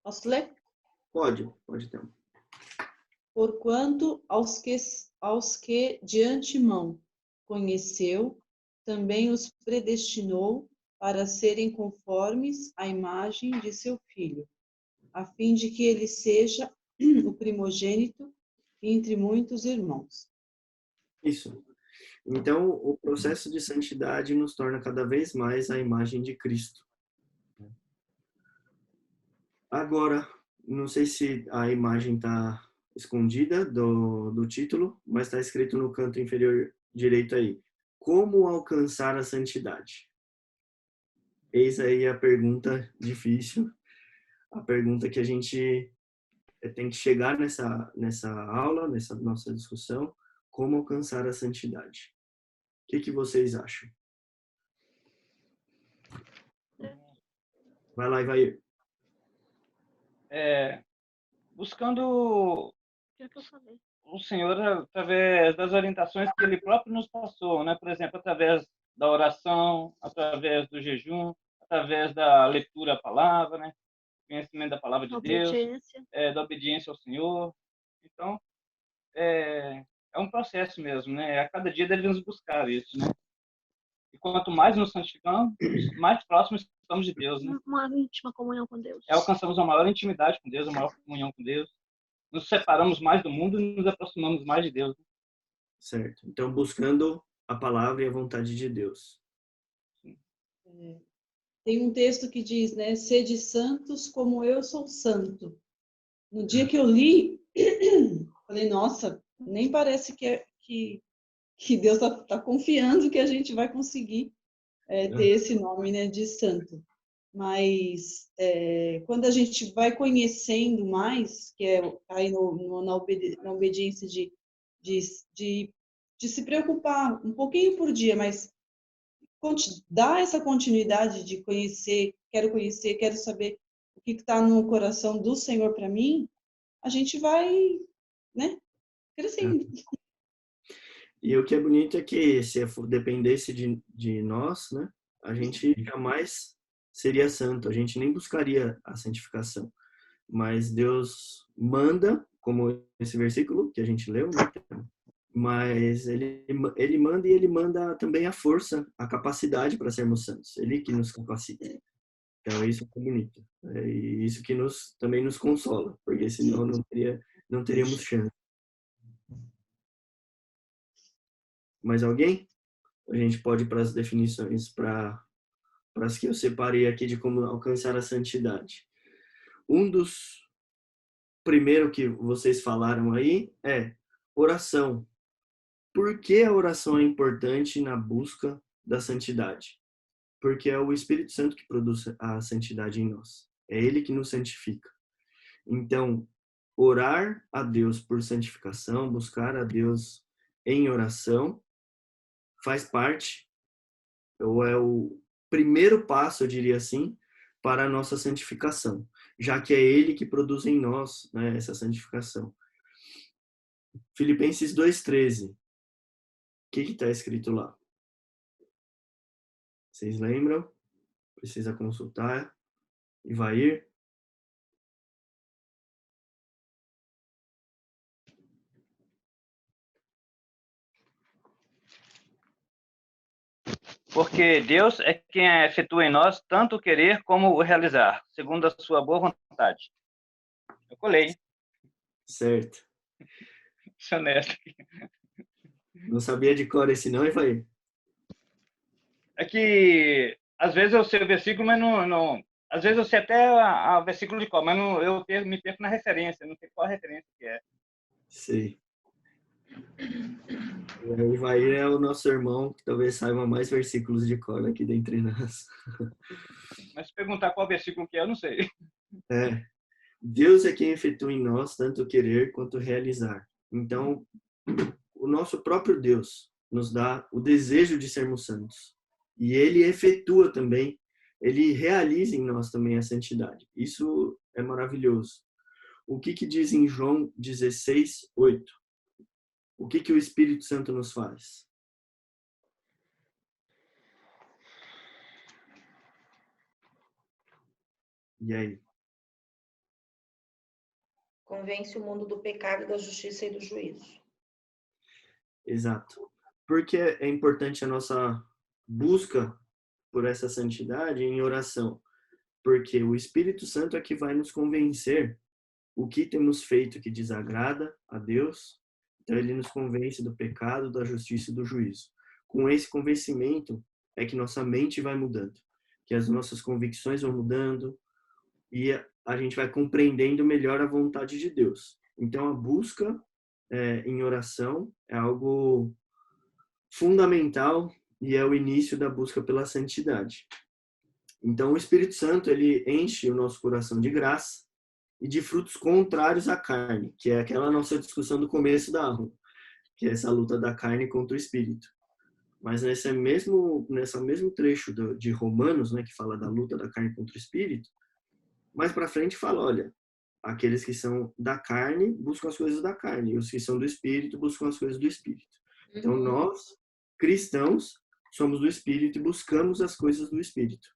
Posso ler? Pode ter. Porquanto aos que de antemão conheceu, também os predestinou para serem conformes à imagem de seu Filho, a fim de que ele seja o primogênito entre muitos irmãos. Isso. Então, o processo de santidade nos torna cada vez mais a imagem de Cristo. Agora, não sei se a imagem está escondida do título, mas está escrito no canto inferior direito aí. Como alcançar a santidade? Eis aí a pergunta difícil, a pergunta que a gente tem que chegar nessa aula, nessa nossa discussão, como alcançar a santidade. O que vocês acham? Vai lá, Ivair. Buscando o Senhor através das orientações que Ele próprio nos passou, né? Por exemplo, através da oração, através do jejum, através da leitura à palavra, né? Conhecimento da palavra de Deus, da obediência ao Senhor. Então, é um processo mesmo, né? A cada dia devemos buscar isso, né? E quanto mais nos santificamos, mais próximos estamos de Deus, né? Uma íntima comunhão com Deus. Alcançamos uma maior intimidade com Deus, uma maior comunhão com Deus. Nos separamos mais do mundo e nos aproximamos mais de Deus. Certo. Então, buscando a palavra e a vontade de Deus. Tem um texto que diz, né? Sede santos como eu sou santo. No dia que eu li, falei, nossa, nem parece que Deus está confiando que a gente vai conseguir ter esse nome, né, de santo. Mas quando a gente vai conhecendo mais, que é aí na obediência de se preocupar um pouquinho por dia, mas dar essa continuidade de conhecer, quero saber o que está no coração do Senhor para mim, a gente vai, né, crescendo. E o que é bonito é que se dependesse de nós, né, a gente jamais seria santo, a gente nem buscaria a santificação. Mas Deus manda, como esse versículo que a gente leu, né? Mas ele manda, e ele manda também a força, a capacidade para sermos santos. Ele que nos capacita. Então isso é bonito. E isso que também nos consola, porque senão não teríamos chance. Mais alguém? A gente pode ir para as definições, para as que eu separei aqui de como alcançar a santidade. Um dos primeiros que vocês falaram aí é oração. Por que a oração é importante na busca da santidade? Porque é o Espírito Santo que produz a santidade em nós. É Ele que nos santifica. Então, orar a Deus por santificação, buscar a Deus em oração, faz parte, ou é o primeiro passo, eu diria assim, para a nossa santificação, já que é Ele que produz em nós, né, essa santificação. Filipenses 2,13. O que está escrito lá? Vocês lembram? Precisa consultar. Ivair? Porque Deus é quem efetua em nós tanto o querer como o realizar, segundo a sua boa vontade. Eu colei. Certo. Sou honesto. Não sabia de cor esse não, Ivair? É que, às vezes eu sei o versículo, mas não às vezes eu sei até o versículo de cor, mas eu me perco na referência, não sei qual a referência que é. Sei. O Ivair é o nosso irmão, que talvez saiba mais versículos de cor aqui dentre nós. Mas se perguntar qual versículo que é, eu não sei. Deus é quem efetua em nós tanto querer quanto realizar. Então, o nosso próprio Deus nos dá o desejo de sermos santos. E ele efetua também, ele realiza em nós também a santidade. Isso é maravilhoso. O que diz em João 16:8? O que o Espírito Santo nos faz? E aí? Convence o mundo do pecado, da justiça e do juízo. Exato. Porque é importante a nossa busca por essa santidade em oração. Porque o Espírito Santo é que vai nos convencer o que temos feito que desagrada a Deus. Então, ele nos convence do pecado, da justiça e do juízo. Com esse convencimento é que nossa mente vai mudando, que as nossas convicções vão mudando e a gente vai compreendendo melhor a vontade de Deus. Então, a busca em oração é algo fundamental e é o início da busca pela santidade. Então, o Espírito Santo, ele enche o nosso coração de graça e de frutos contrários à carne, que é aquela nossa discussão do começo da aula, que é essa luta da carne contra o Espírito. Mas nessa mesmo trecho de Romanos, né, que fala da luta da carne contra o Espírito, mais para frente fala, olha, aqueles que são da carne buscam as coisas da carne, e os que são do Espírito buscam as coisas do Espírito. Então, nós, cristãos, somos do Espírito e buscamos as coisas do Espírito.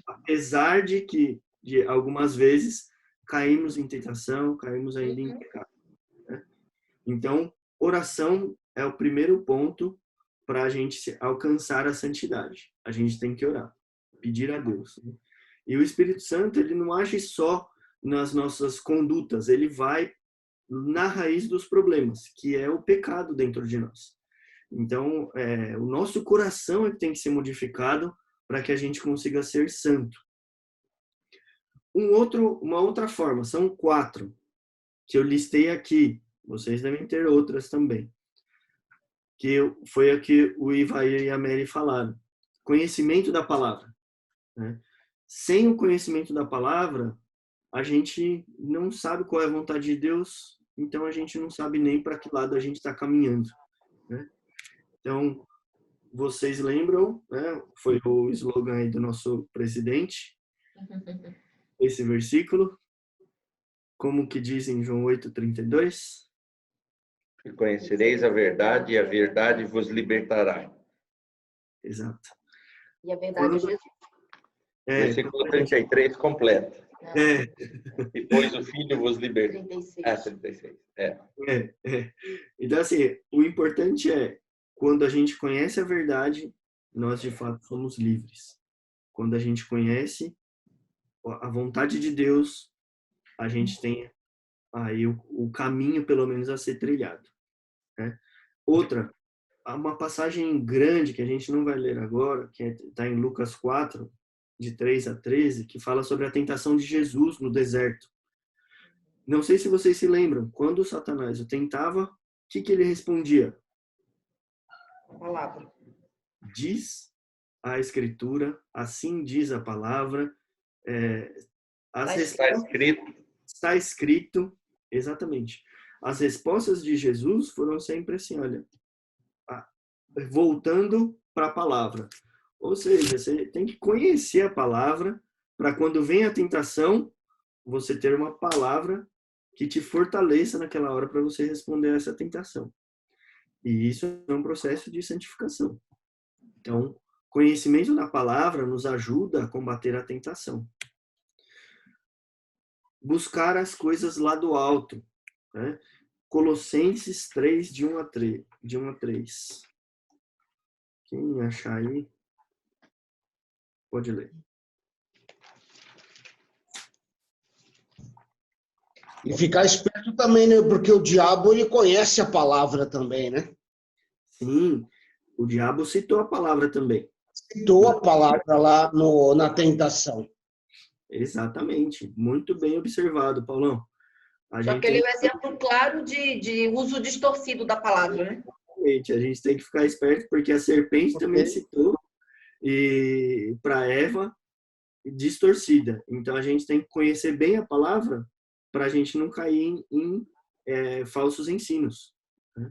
Apesar de que, de algumas vezes, caímos em tentação, caímos ainda em pecado. Né? Então, oração é o primeiro ponto para a gente alcançar a santidade. A gente tem que orar, pedir a Deus. Né? E o Espírito Santo, ele não age só nas nossas condutas, ele vai na raiz dos problemas, que é o pecado dentro de nós. Então, o nosso coração é que tem que ser modificado para que a gente consiga ser santo. Uma outra forma, são 4 que eu listei aqui. Vocês devem ter outras também. Que foi a que o Ivair e a Mary falaram. Conhecimento da palavra. Né? Sem o conhecimento da palavra, a gente não sabe qual é a vontade de Deus, então a gente não sabe nem para que lado a gente está caminhando. Né? Então, vocês lembram, né? Foi o slogan aí do nosso presidente, esse versículo, como que diz em João 8:32? E conhecereis a verdade, e a verdade vos libertará. Exato. E a verdade é Jesus. Versículo 33 completo. Depois o Filho vos liberta. 36. Então, assim, o importante é, quando a gente conhece a verdade, nós de fato somos livres. Quando a gente conhece a vontade de Deus, a gente tem aí o caminho, pelo menos, a ser trilhado. Né? Outra, uma passagem grande que a gente não vai ler agora, que está em Lucas 4, de 3-13, que fala sobre a tentação de Jesus no deserto. Não sei se vocês se lembram, quando Satanás o tentava, o que ele respondia? A palavra. Diz a Escritura, assim diz a palavra. Está escrito, exatamente. As respostas de Jesus foram sempre assim, olha, voltando para a palavra. Ou seja, você tem que conhecer a palavra para quando vem a tentação, você ter uma palavra que te fortaleça naquela hora para você responder a essa tentação. E isso é um processo de santificação. Então, conhecimento da palavra nos ajuda a combater a tentação. Buscar as coisas lá do alto. Né? Colossenses 3, de 1 a 3. Quem achar aí, pode ler. E ficar esperto também, né? Porque o diabo, ele conhece a palavra também, né? Sim, o diabo citou a palavra também. Citou a palavra lá na tentação. Exatamente. Muito bem observado, Paulão. Só que ele é um exemplo claro de uso distorcido da palavra, né? Exatamente. A gente tem que ficar esperto, porque a serpente também citou e para Eva distorcida. Então a gente tem que conhecer bem a palavra para a gente não cair em falsos ensinos, né?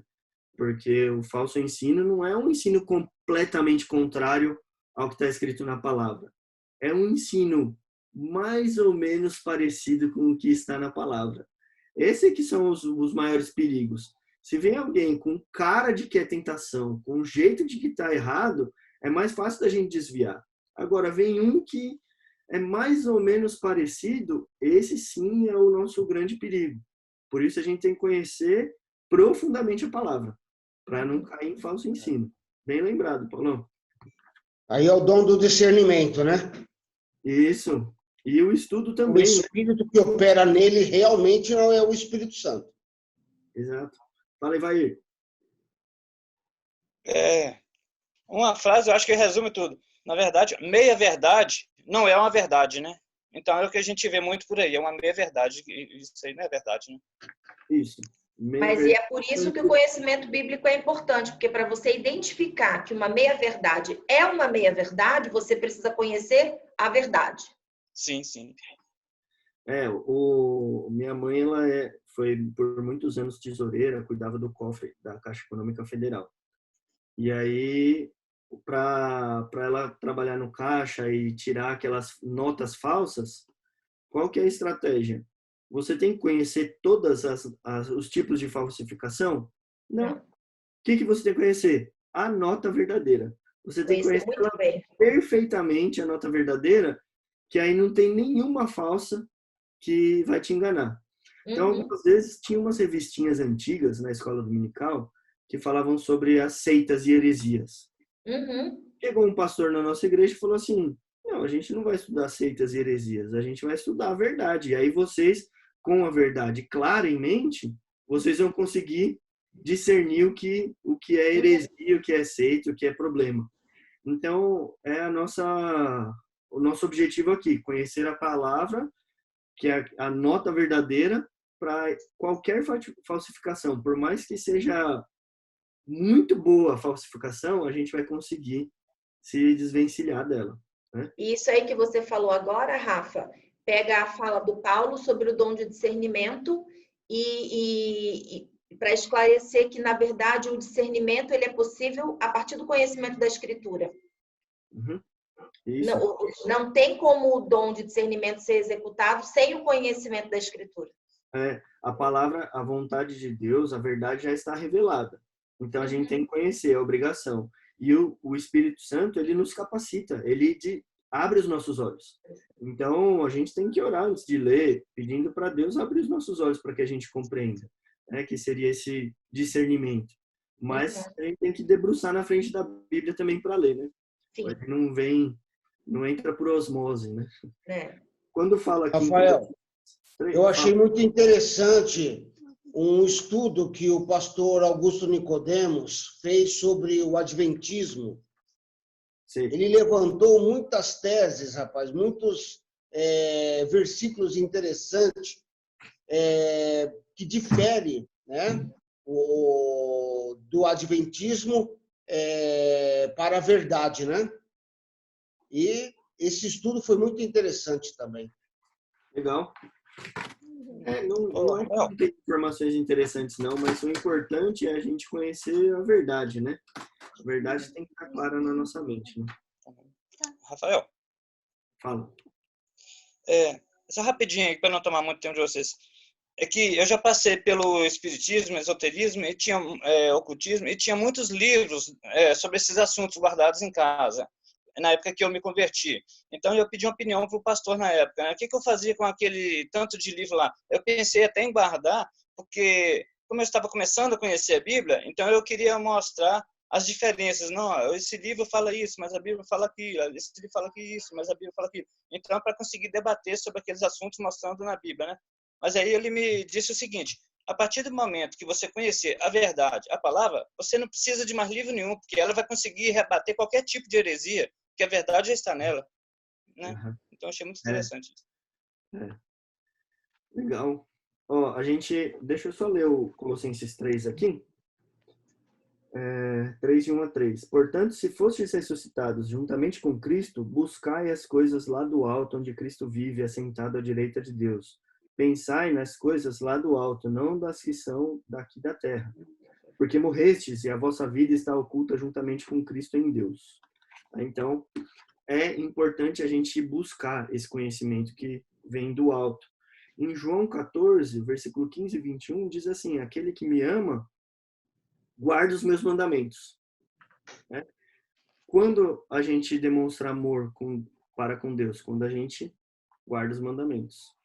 Porque o falso ensino não é um ensino completamente contrário ao que está escrito na palavra. É um ensino mais ou menos parecido com o que está na palavra. Esses que são os maiores perigos. Se vem alguém com cara de que é tentação, com jeito de que está errado, é mais fácil da gente desviar. Agora, vem um que é mais ou menos parecido, esse sim é o nosso grande perigo. Por isso a gente tem que conhecer profundamente a palavra, para não cair em falso ensino. Bem lembrado, Paulão. Aí é o dom do discernimento, né? Isso. E o estudo O também. Espírito que opera nele realmente não é o Espírito Santo. Exato. Fala aí, vai. Uma frase, eu acho que resume tudo. Na verdade, meia-verdade não é uma verdade, né? Então é o que a gente vê muito por aí, é uma meia-verdade. Isso aí não é verdade, né? Isso. Mas e é por isso que o conhecimento bíblico é importante, porque para você identificar que uma meia-verdade é uma meia-verdade, você precisa conhecer a verdade. Sim, sim. Minha mãe, ela foi por muitos anos tesoureira, cuidava do cofre da Caixa Econômica Federal. E aí, para ela trabalhar no caixa e tirar aquelas notas falsas, qual que é a estratégia? Você tem que conhecer todos os tipos de falsificação? Não. O que você tem que conhecer? A nota verdadeira. Você tem que conhecer perfeitamente a nota verdadeira, que aí não tem nenhuma falsa que vai te enganar. Então, algumas vezes, tinha umas revistinhas antigas na escola dominical que falavam sobre as seitas e heresias. Chegou um pastor na nossa igreja e falou assim, não, a gente não vai estudar seitas e heresias, a gente vai estudar a verdade. E aí vocês, com a verdade clara em mente, vocês vão conseguir discernir o que é heresia, o que é seita, o que é problema. Então, é o nosso objetivo aqui, conhecer a palavra, que é a nota verdadeira para qualquer falsificação. Por mais que seja muito boa a falsificação, a gente vai conseguir se desvencilhar dela. Né? Isso aí que você falou agora, Rafa, pega a fala do Paulo sobre o dom de discernimento e para esclarecer que, na verdade, o discernimento ele é possível a partir do conhecimento da Escritura. Não tem como o dom de discernimento ser executado sem o conhecimento da Escritura. A palavra, a vontade de Deus, a verdade já está revelada. Então, a gente tem que conhecer, é a obrigação. E o Espírito Santo, ele nos capacita, ele abre os nossos olhos. Então, a gente tem que orar antes de ler, pedindo para Deus abrir os nossos olhos para que a gente compreenda, né? Que seria esse discernimento. Mas a gente tem que debruçar na frente da Bíblia também para ler, né? Não entra por osmose, né? Quando fala aqui... Rafael, eu achei muito interessante um estudo que o pastor Augusto Nicodemos fez sobre o adventismo. Sim. Ele levantou muitas teses, rapaz, muitos versículos interessantes que diferem, né, do adventismo para a verdade, né? E esse estudo foi muito interessante também. Legal. Não é que tem informações interessantes, não, mas o importante é a gente conhecer a verdade, né? A verdade tem que estar clara na nossa mente, né? Rafael. Fala. Só rapidinho aí, para não tomar muito tempo de vocês. É que eu já passei pelo espiritismo, esoterismo, e tinha ocultismo, e tinha muitos livros sobre esses assuntos guardados em casa, na época que eu me converti. Então, eu pedi uma opinião para o pastor na época. Né? O que eu fazia com aquele tanto de livro lá? Eu pensei até em guardar, porque, como eu estava começando a conhecer a Bíblia, então eu queria mostrar as diferenças. Não, esse livro fala isso, mas a Bíblia fala aquilo. Esse livro fala isso, mas a Bíblia fala aquilo. Então, para conseguir debater sobre aqueles assuntos mostrando na Bíblia, né? Mas aí ele me disse o seguinte: a partir do momento que você conhecer a verdade, a palavra, você não precisa de mais livro nenhum, porque ela vai conseguir rebater qualquer tipo de heresia, que a verdade já está nela, né? Então achei muito interessante isso. Legal. Deixa eu só ler o Colossenses 3 aqui. 3, de 1 a 3. Portanto, se fostes ressuscitados juntamente com Cristo, buscai as coisas lá do alto, onde Cristo vive, assentado à direita de Deus. Pensai nas coisas lá do alto, não das que são daqui da terra. Porque morrestes e a vossa vida está oculta juntamente com Cristo em Deus. Então, é importante a gente buscar esse conhecimento que vem do alto. Em João 14, versículo 15 e 21, diz assim: aquele que me ama, guarda os meus mandamentos. Né? Quando a gente demonstra amor para com Deus? Quando a gente guarda os mandamentos.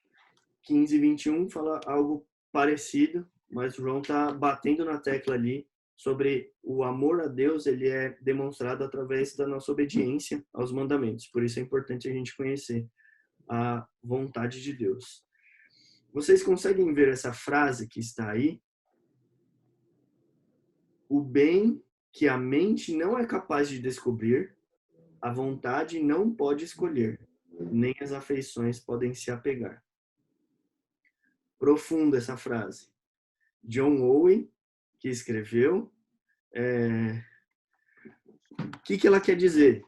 15 e 21 fala algo parecido, mas João está batendo na tecla ali sobre o amor a Deus, ele é demonstrado através da nossa obediência aos mandamentos. Por isso é importante a gente conhecer a vontade de Deus. Vocês conseguem ver essa frase que está aí? O bem que a mente não é capaz de descobrir, a vontade não pode escolher, nem as afeições podem se apegar. Profunda essa frase. John Owen, que escreveu, o que ela quer dizer?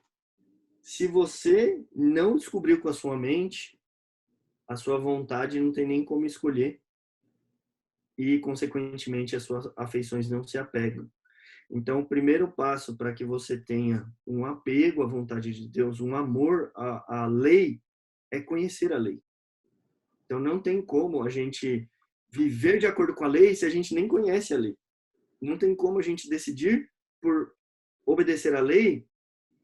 Se você não descobriu com a sua mente, a sua vontade não tem nem como escolher e, consequentemente, as suas afeições não se apegam. Então, o primeiro passo para que você tenha um apego à vontade de Deus, um amor à lei, é conhecer a lei. Então, não tem como a gente viver de acordo com a lei se a gente nem conhece a lei. Não tem como a gente decidir por obedecer a lei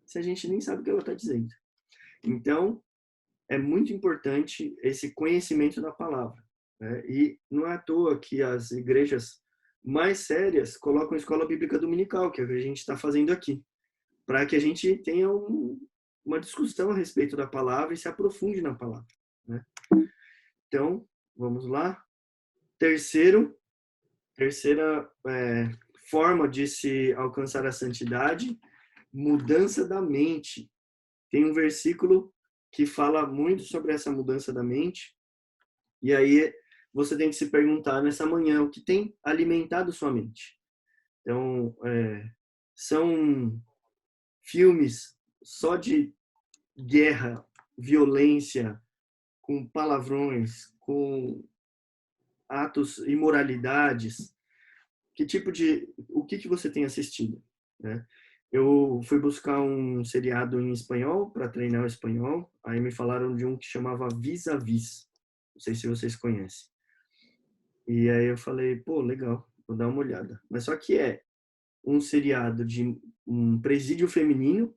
se a gente nem sabe o que ela está dizendo. Então, é muito importante esse conhecimento da palavra. Né? E não é à toa que as igrejas mais sérias colocam a escola bíblica dominical, que é o que a gente está fazendo aqui, para que a gente tenha uma discussão a respeito da palavra e se aprofunde na palavra. Né? Então, vamos lá. Terceira forma de se alcançar a santidade, mudança da mente. Tem um versículo que fala muito sobre essa mudança da mente. E aí você tem que se perguntar nessa manhã o que tem alimentado sua mente. Então, são filmes só de guerra, violência, com palavrões, com atos, imoralidades. O que você tem assistido? Né? Eu fui buscar um seriado em espanhol para treinar o espanhol. Aí me falaram de um que chamava Vis a Vis. Não sei se vocês conhecem. E aí eu falei, pô, legal, vou dar uma olhada. Mas só que é um seriado de um presídio feminino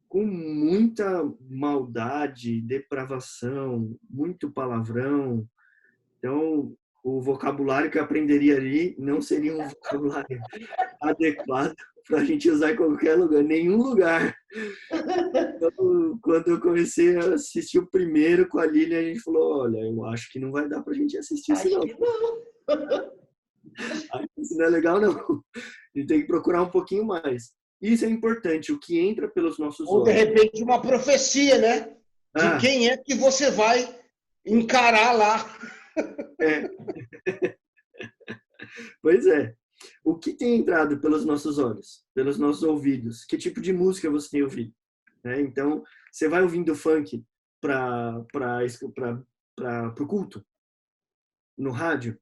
com muita maldade, depravação, muito palavrão. Então, o vocabulário que eu aprenderia ali não seria um vocabulário adequado para a gente usar em qualquer lugar, nenhum lugar. Então, quando eu comecei a assistir o primeiro com a Lilian, a gente falou, olha, eu acho que não vai dar para a gente assistir isso não. Isso não é legal não. A gente tem que procurar um pouquinho mais. Isso é importante, o que entra pelos nossos olhos. Ou, de repente, uma profecia, né? De quem é que você vai encarar lá. Pois é. O que tem entrado pelos nossos olhos, pelos nossos ouvidos? Que tipo de música você tem ouvido? Então, você vai ouvindo funk para o culto? No rádio?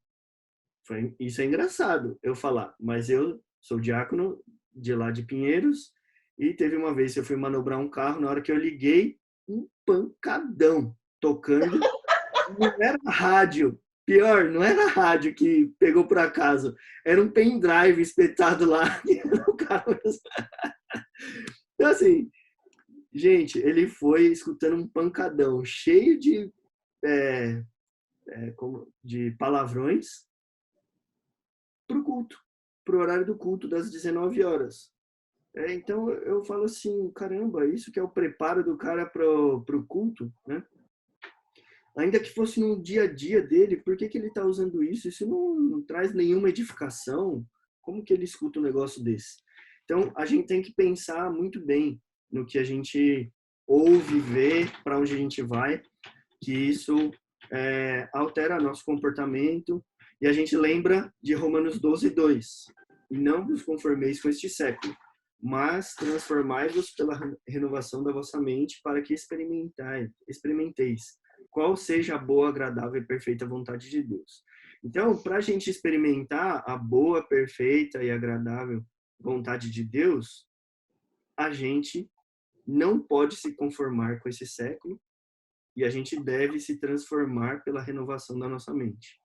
Isso é engraçado eu falar, mas eu sou diácono de lá de Pinheiros e teve uma vez que eu fui manobrar um carro, na hora que eu liguei, um pancadão tocando. Não era rádio. Pior, não era rádio que pegou por acaso. Era um pendrive espetado lá. Então, assim, gente, ele foi escutando um pancadão cheio de palavrões pro culto, pro horário do culto das 19 horas. Então, eu falo assim, caramba, isso que é o preparo do cara pro culto, né? Ainda que fosse no dia a dia dele, por que ele está usando isso? Isso não traz nenhuma edificação. Como que ele escuta um negócio desse? Então, a gente tem que pensar muito bem no que a gente ouve, vê, para onde a gente vai, que isso altera nosso comportamento. E a gente lembra de Romanos 12:2. E não vos conformeis com este século, mas transformai-vos pela renovação da vossa mente para que experimenteis qual seja a boa, agradável e perfeita vontade de Deus. Então, para a gente experimentar a boa, perfeita e agradável vontade de Deus, a gente não pode se conformar com esse século e a gente deve se transformar pela renovação da nossa mente,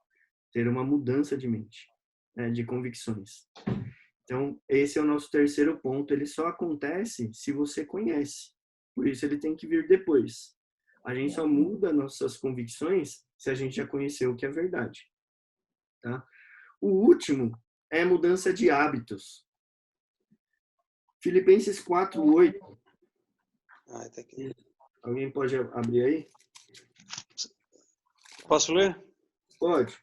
ter uma mudança de mente, né, de convicções. Então, esse é o nosso terceiro ponto. Ele só acontece se você conhece. Por isso, ele tem que vir depois. A gente só muda nossas convicções se a gente já conheceu o que é verdade. Tá? O último é mudança de hábitos. Filipenses 4:8. Tá aqui. Alguém pode abrir aí? Posso ler? Pode.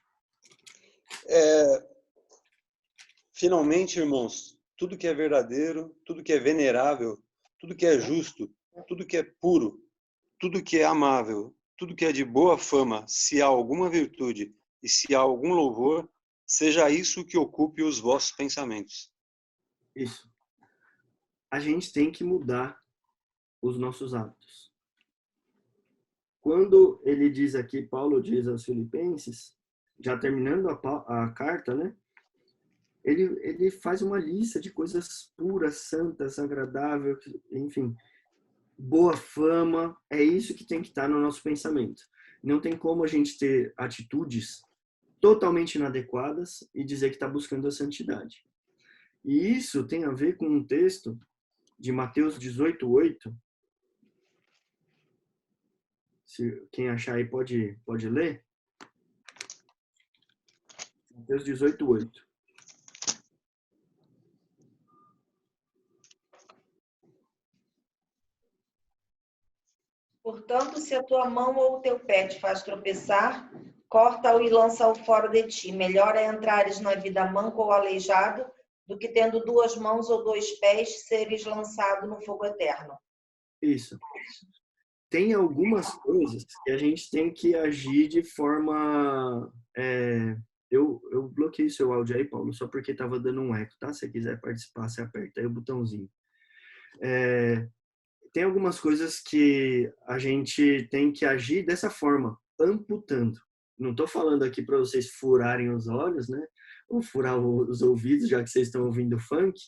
Finalmente, irmãos, tudo que é verdadeiro, tudo que é venerável, tudo que é justo, tudo que é puro, tudo que é amável, tudo que é de boa fama, se há alguma virtude e se há algum louvor, seja isso que ocupe os vossos pensamentos. Isso. A gente tem que mudar os nossos hábitos. Quando ele diz aqui, Paulo diz aos Filipenses, já terminando a carta, né? Ele faz uma lista de coisas puras, santas, agradáveis, enfim, boa fama. É isso que tem que estar no nosso pensamento. Não tem como a gente ter atitudes totalmente inadequadas e dizer que está buscando a santidade. E isso tem a ver com um texto de Mateus 18:8. Se quem achar aí pode ler. Mateus 18:8. Portanto, se a tua mão ou o teu pé te faz tropeçar, corta-o e lança-o fora de ti. Melhor é entrares na vida manco ou aleijado, do que tendo 2 mãos ou 2 pés, seres lançado no fogo eterno. Isso. Tem algumas coisas que a gente tem que agir de forma... Eu bloqueei seu áudio aí, Paulo, só porque estava dando um eco, tá? Se você quiser participar, você aperta aí o botãozinho. Tem algumas coisas que a gente tem que agir dessa forma, amputando. Não estou falando aqui para vocês furarem os olhos, né? Ou furar os ouvidos, já que vocês estão ouvindo funk,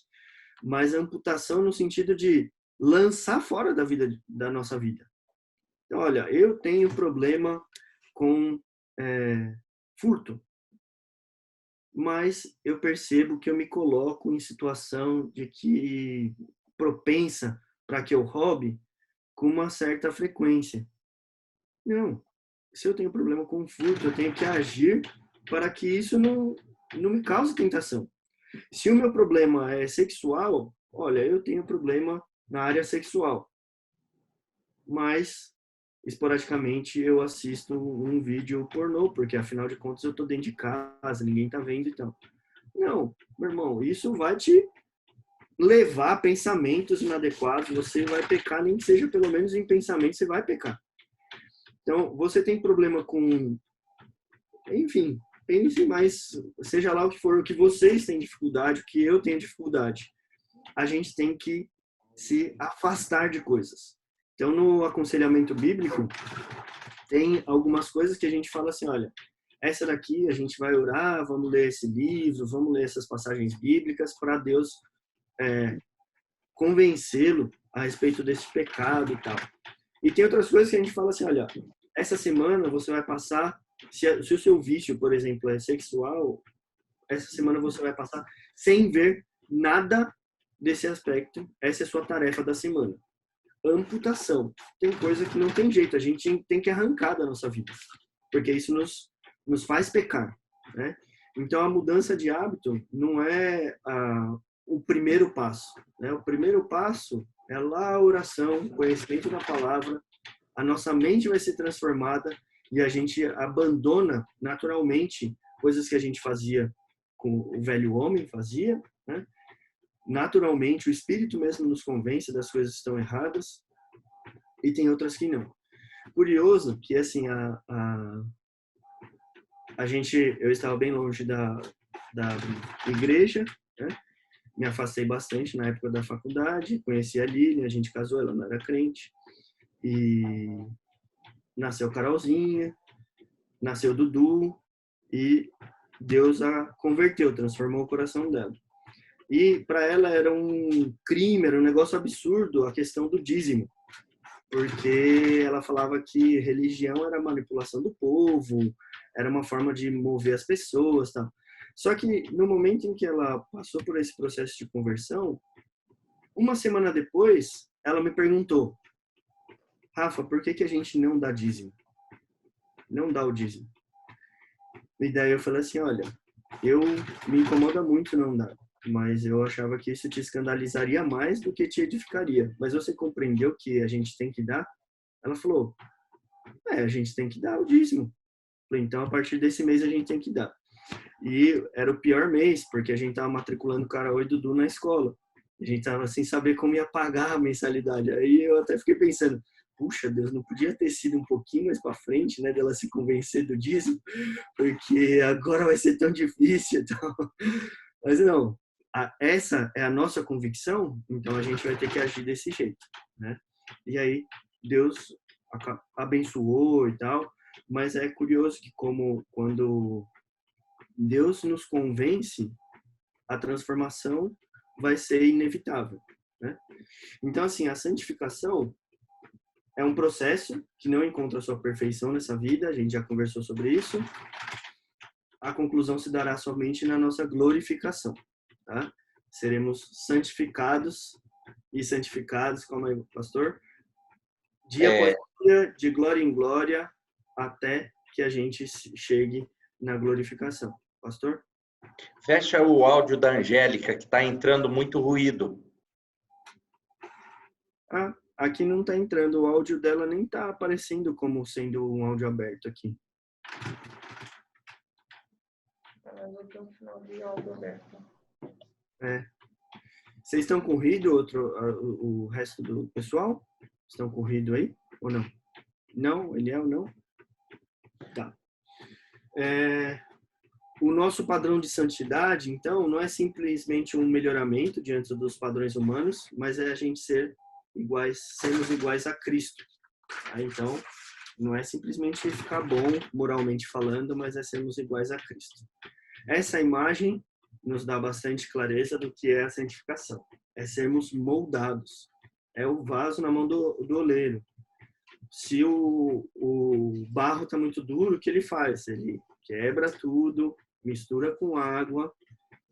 mas amputação no sentido de lançar fora da nossa vida. Então, olha, eu tenho problema com furto, mas eu percebo que eu me coloco em situação de que propensa para que eu roube com uma certa frequência. Não. Se eu tenho problema com furto, eu tenho que agir para que isso não me cause tentação. Se o meu problema é sexual, olha, eu tenho problema na área sexual. Mas, esporadicamente, eu assisto um vídeo pornô, porque, afinal de contas, eu estou dentro de casa, ninguém está vendo e tal. Não, meu irmão, isso vai te levar a pensamentos inadequados, você vai pecar, nem que seja pelo menos em pensamento, você vai pecar. Então, você tem problema com... Enfim, pense, mas seja lá o que for, o que vocês têm dificuldade, o que eu tenho dificuldade, a gente tem que se afastar de coisas. Então, no aconselhamento bíblico, tem algumas coisas que a gente fala assim, olha, essa daqui a gente vai orar, vamos ler esse livro, vamos ler essas passagens bíblicas para Deus convencê-lo a respeito desse pecado e tal. E tem outras coisas que a gente fala assim, olha, essa semana você vai passar, se o seu vício, por exemplo, é sexual, essa semana você vai passar sem ver nada desse aspecto. Essa é a sua tarefa da semana. Amputação. Tem coisa que não tem jeito, a gente tem que arrancar da nossa vida, porque isso nos faz pecar, né? Então, a mudança de hábito não é o primeiro passo, né? O primeiro passo é lá a oração, o conhecimento da palavra, a nossa mente vai ser transformada e a gente abandona naturalmente coisas que a gente fazia com o velho homem, fazia, né? Naturalmente, o Espírito mesmo nos convence das coisas que estão erradas e tem outras que não. Curioso que, assim, eu estava bem longe da igreja, né? Me afastei bastante na época da faculdade, conheci a Lili, a gente casou, ela não era crente, e nasceu Carolzinha, nasceu Dudu, e Deus a converteu, transformou o coração dela. E para ela era um crime, era um negócio absurdo a questão do dízimo, porque ela falava que religião era manipulação do povo, era uma forma de mover as pessoas, tal. Só que no momento em que ela passou por esse processo de conversão, uma semana depois, ela me perguntou: Rafa, por que a gente não dá dízimo? Não dá o dízimo. E daí eu falei assim, olha, me incomoda muito não dar, mas eu achava que isso te escandalizaria mais do que te edificaria. Mas você compreendeu que a gente tem que dar? Ela falou, a gente tem que dar o dízimo. Eu falei, então, a partir desse mês a gente tem que dar. E era o pior mês, porque a gente estava matriculando o Caraó e Dudu na escola. A gente estava sem saber como ia pagar a mensalidade. Aí eu até fiquei pensando, puxa, Deus, não podia ter sido um pouquinho mais para frente, né, dela se convencer do dízimo, porque agora vai ser tão difícil. Então... Mas não, essa é a nossa convicção, então a gente vai ter que agir desse jeito, né? E aí Deus abençoou e tal, mas é curioso que quando Deus nos convence, a transformação vai ser inevitável, né? Então, assim, a santificação é um processo que não encontra a sua perfeição nessa vida, a gente já conversou sobre isso. A conclusão se dará somente na nossa glorificação, tá? Seremos santificados e santificados, como é, pastor? Dia após dia, de glória em glória, até que a gente chegue na glorificação. Pastor? Fecha o áudio da Angélica, que está entrando muito ruído. Aqui não está entrando, o áudio dela nem está aparecendo como sendo um áudio aberto aqui. Vocês estão com ruído, o resto do pessoal? Estão com ruído aí ou não? Não? Eliel, não? Tá. O nosso padrão de santidade, então, não é simplesmente um melhoramento diante dos padrões humanos, mas é a gente sermos iguais a Cristo. Tá? Então, não é simplesmente ficar bom moralmente falando, mas é sermos iguais a Cristo. Essa imagem nos dá bastante clareza do que é a santificação. É sermos moldados. É o vaso na mão do oleiro. Se o barro está muito duro, o que ele faz? Ele quebra tudo, mistura com água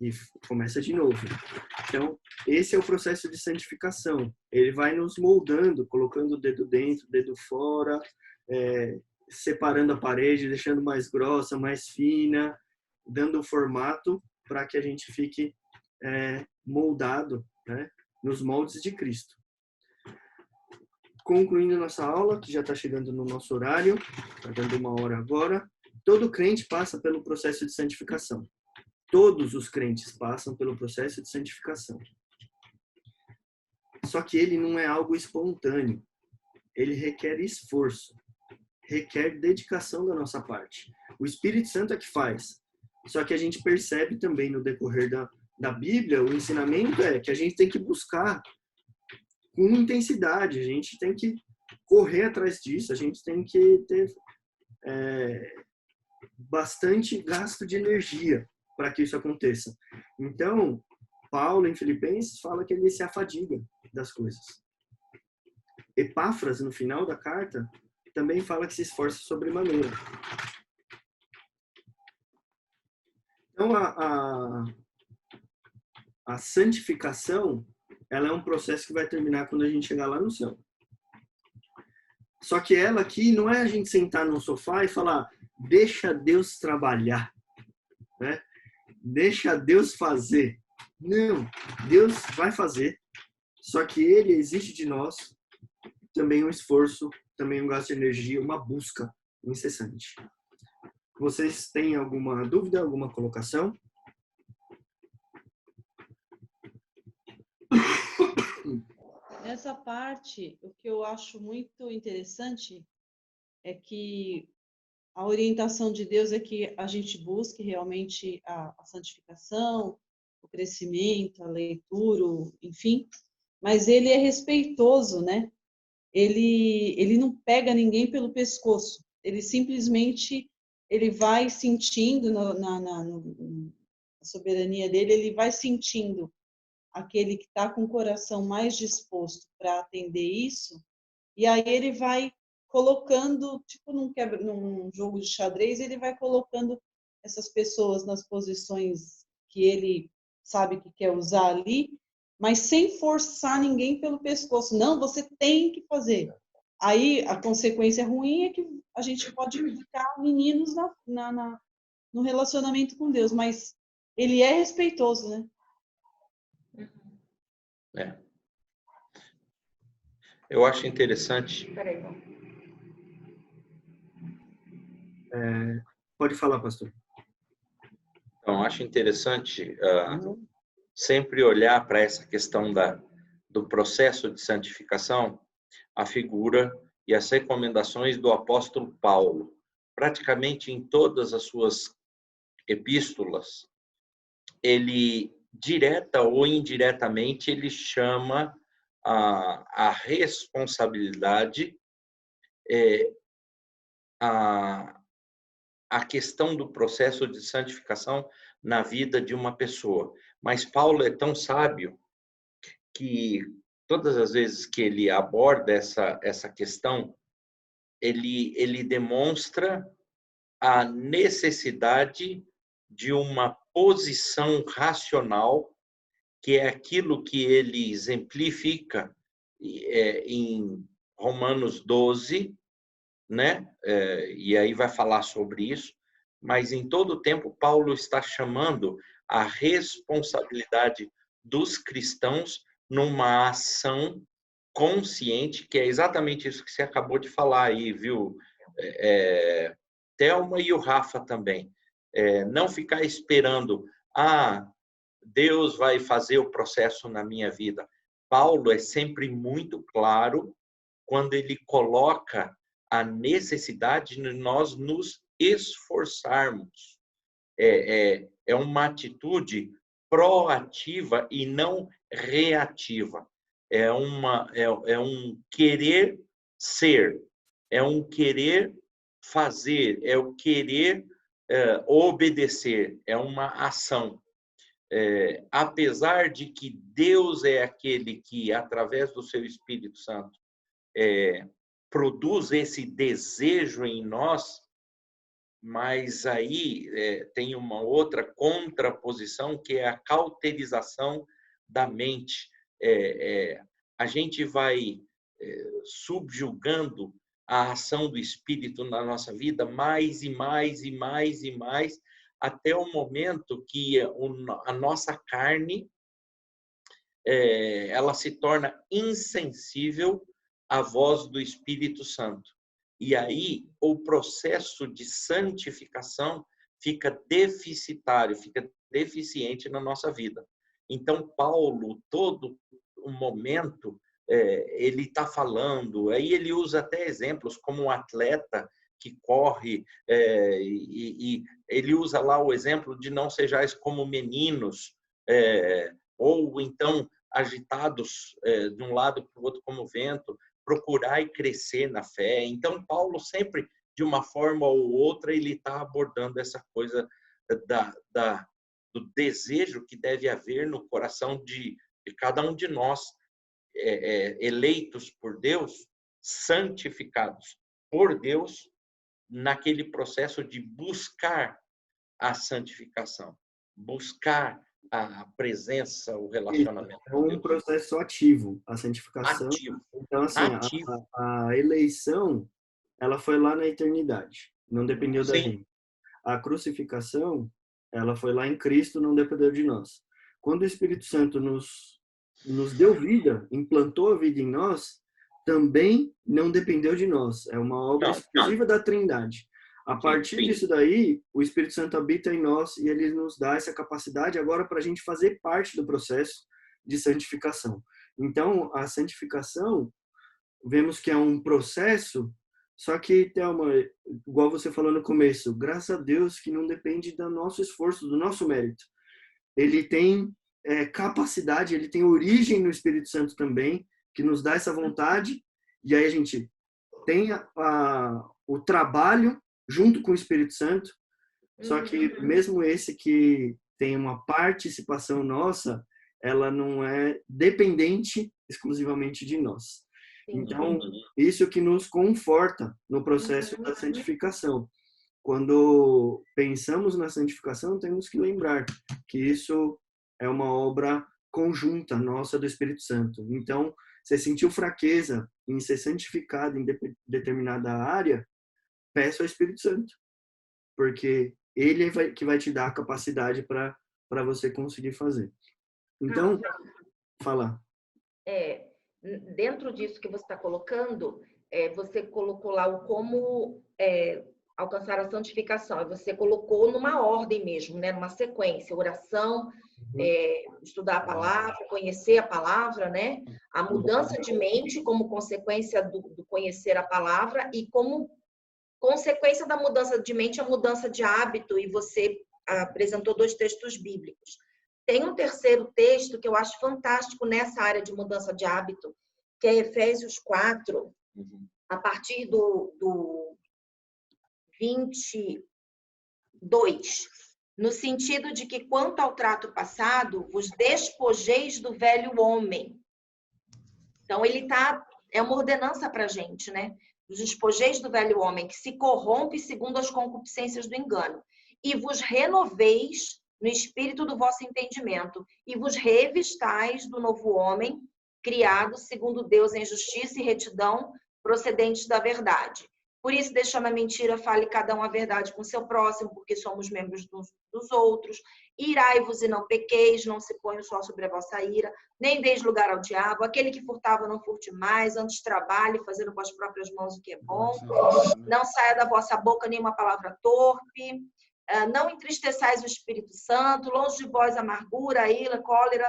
e começa de novo. Então, esse é o processo de santificação. Ele vai nos moldando, colocando o dedo dentro, o dedo fora, separando a parede, deixando mais grossa, mais fina, dando o formato para que a gente fique moldado, né, nos moldes de Cristo. Concluindo nossa aula, que já está chegando no nosso horário, está dando 1 hora agora, todo crente passa pelo processo de santificação. Todos os crentes passam pelo processo de santificação. Só que ele não é algo espontâneo. Ele requer esforço, requer dedicação da nossa parte. O Espírito Santo é que faz. Só que a gente percebe também no decorrer da Bíblia, o ensinamento é que a gente tem que buscar com intensidade, a gente tem que correr atrás disso, a gente tem que ter bastante gasto de energia para que isso aconteça. Então, Paulo, em Filipenses, fala que ele se afadiga das coisas. Epáfras, no final da carta, também fala que se esforça sobremaneira. Então, a santificação, ela é um processo que vai terminar quando a gente chegar lá no céu. Só que ela aqui não é a gente sentar no sofá e falar, deixa Deus trabalhar, né? Deixa Deus fazer. Não, Deus vai fazer. Só que Ele exige de nós também um esforço, também um gasto de energia, uma busca incessante. Vocês têm alguma dúvida, alguma colocação? Nessa parte, o que eu acho muito interessante é que a orientação de Deus é que a gente busque realmente a santificação, o crescimento, a leitura, enfim, mas ele é respeitoso, né? Ele não pega ninguém pelo pescoço, ele simplesmente ele vai sentindo na soberania dele, ele vai sentindo aquele que está com o coração mais disposto para atender isso, e aí ele vai colocando, tipo num jogo de xadrez, ele vai colocando essas pessoas nas posições que ele sabe que quer usar ali, mas sem forçar ninguém pelo pescoço. Não, você tem que fazer. Aí a consequência ruim é que a gente pode ficar meninos no relacionamento com Deus, mas ele é respeitoso, né? É. Eu acho interessante. Pode falar, pastor. Então, acho interessante sempre olhar para essa questão do processo de santificação, a figura e as recomendações do apóstolo Paulo. Praticamente em todas as suas epístolas, ele, direta ou indiretamente, ele chama a responsabilidade, a questão do processo de santificação na vida de uma pessoa. Mas Paulo é tão sábio que todas as vezes que ele aborda essa questão, ele demonstra a necessidade de uma posição racional, que é aquilo que ele exemplifica em Romanos 12, né? E aí vai falar sobre isso, mas em todo o tempo Paulo está chamando a responsabilidade dos cristãos numa ação consciente, que é exatamente isso que você acabou de falar aí, viu, Thelma e o Rafa também. Não ficar esperando, Deus vai fazer o processo na minha vida. Paulo é sempre muito claro quando ele coloca a necessidade de nós nos esforçarmos. É uma atitude proativa e não reativa. É um querer ser, é um querer fazer, é o querer obedecer, é uma ação. Apesar de que Deus é aquele que, através do seu Espírito Santo, produz esse desejo em nós, mas aí tem uma outra contraposição, que é a cauterização da mente. A gente vai subjugando a ação do Espírito na nossa vida mais e mais e mais e mais, até o momento que a nossa carne ela se torna insensível à voz do Espírito Santo. E aí o processo de santificação fica deficitário, fica deficiente na nossa vida. Então, Paulo, todo o momento, ele está falando, aí ele usa até exemplos como um atleta que corre, e ele usa lá o exemplo de não sejais como meninos, ou então agitados de um lado para o outro como vento, procurar e crescer na fé. Então, Paulo sempre, de uma forma ou outra, ele está abordando essa coisa do desejo que deve haver no coração de cada um de nós, eleitos por Deus, santificados por Deus, naquele processo de buscar a santificação, buscar a presença, o relacionamento. É um processo ativo, a santificação. Ativo. Então, assim, a eleição, ela foi lá na eternidade, não dependeu da gente. A crucificação, ela foi lá em Cristo, não dependeu de nós. Quando o Espírito Santo nos deu vida, implantou a vida em nós, também não dependeu de nós. É uma obra exclusiva da Trindade. A partir disso daí, o Espírito Santo habita em nós e ele nos dá essa capacidade agora para a gente fazer parte do processo de santificação. Então, a santificação, vemos que é um processo, só que, Thelma, igual você falou no começo, graças a Deus que não depende do nosso esforço, do nosso mérito. Ele tem capacidade, ele tem origem no Espírito Santo também, que nos dá essa vontade, e aí a gente tem o trabalho junto com o Espírito Santo, só que mesmo esse que tem uma participação nossa, ela não é dependente exclusivamente de nós. Então, isso que nos conforta no processo da santificação. Quando pensamos na santificação, temos que lembrar que isso é uma obra conjunta nossa do Espírito Santo. Então, você sentiu fraqueza em ser santificado em determinada área, peça ao Espírito Santo, porque ele que vai te dar a capacidade para você conseguir fazer. Então, fala. Dentro disso que você está colocando, você colocou lá o como alcançar a santificação, e você colocou numa ordem mesmo, né? Numa sequência, oração, estudar a palavra, conhecer a palavra, né? A mudança de mente como consequência do conhecer a palavra e como consequência da mudança de mente, a mudança de hábito, e você apresentou 2 textos bíblicos. Tem um terceiro texto que eu acho fantástico nessa área de mudança de hábito, que é Efésios 4, a partir do 22, no sentido de que, quanto ao trato passado, vos despojeis do velho homem. Então, é uma ordenança para a gente, né? Vos despojeis do velho homem, que se corrompe segundo as concupiscências do engano, e vos renoveis no espírito do vosso entendimento, e vos revistais do novo homem, criado segundo Deus em justiça e retidão, procedentes da verdade. Por isso, deixando a mentira, fale cada um a verdade com seu próximo, porque somos membros dos outros. Irai-vos e não pequeis, não se ponha o sol sobre a vossa ira, nem deis lugar ao diabo. Aquele que furtava, não furte mais, antes trabalhe, fazendo com as próprias mãos o que é bom. Não saia da vossa boca nenhuma palavra torpe. Não entristeçais o Espírito Santo, longe de vós amargura, ira, cólera,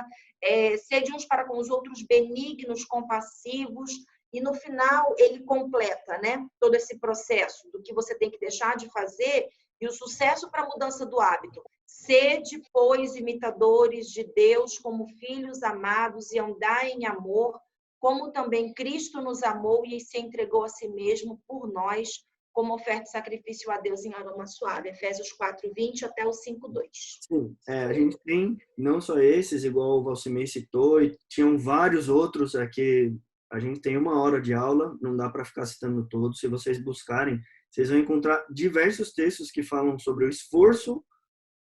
sede uns para com os outros benignos, compassivos, e no final ele completa, né, todo esse processo do que você tem que deixar de fazer e o sucesso para a mudança do hábito. Sede, pois, imitadores de Deus como filhos amados e andai em amor, como também Cristo nos amou e se entregou a si mesmo por nós, como oferta e sacrifício a Deus em aroma suave. Efésios 4:20 até o 5:2. Sim, a gente tem não só esses, igual o Valcimei citou, e tinham vários outros aqui. A gente tem 1 hora de aula, não dá para ficar citando todos. Se vocês buscarem, vocês vão encontrar diversos textos que falam sobre o esforço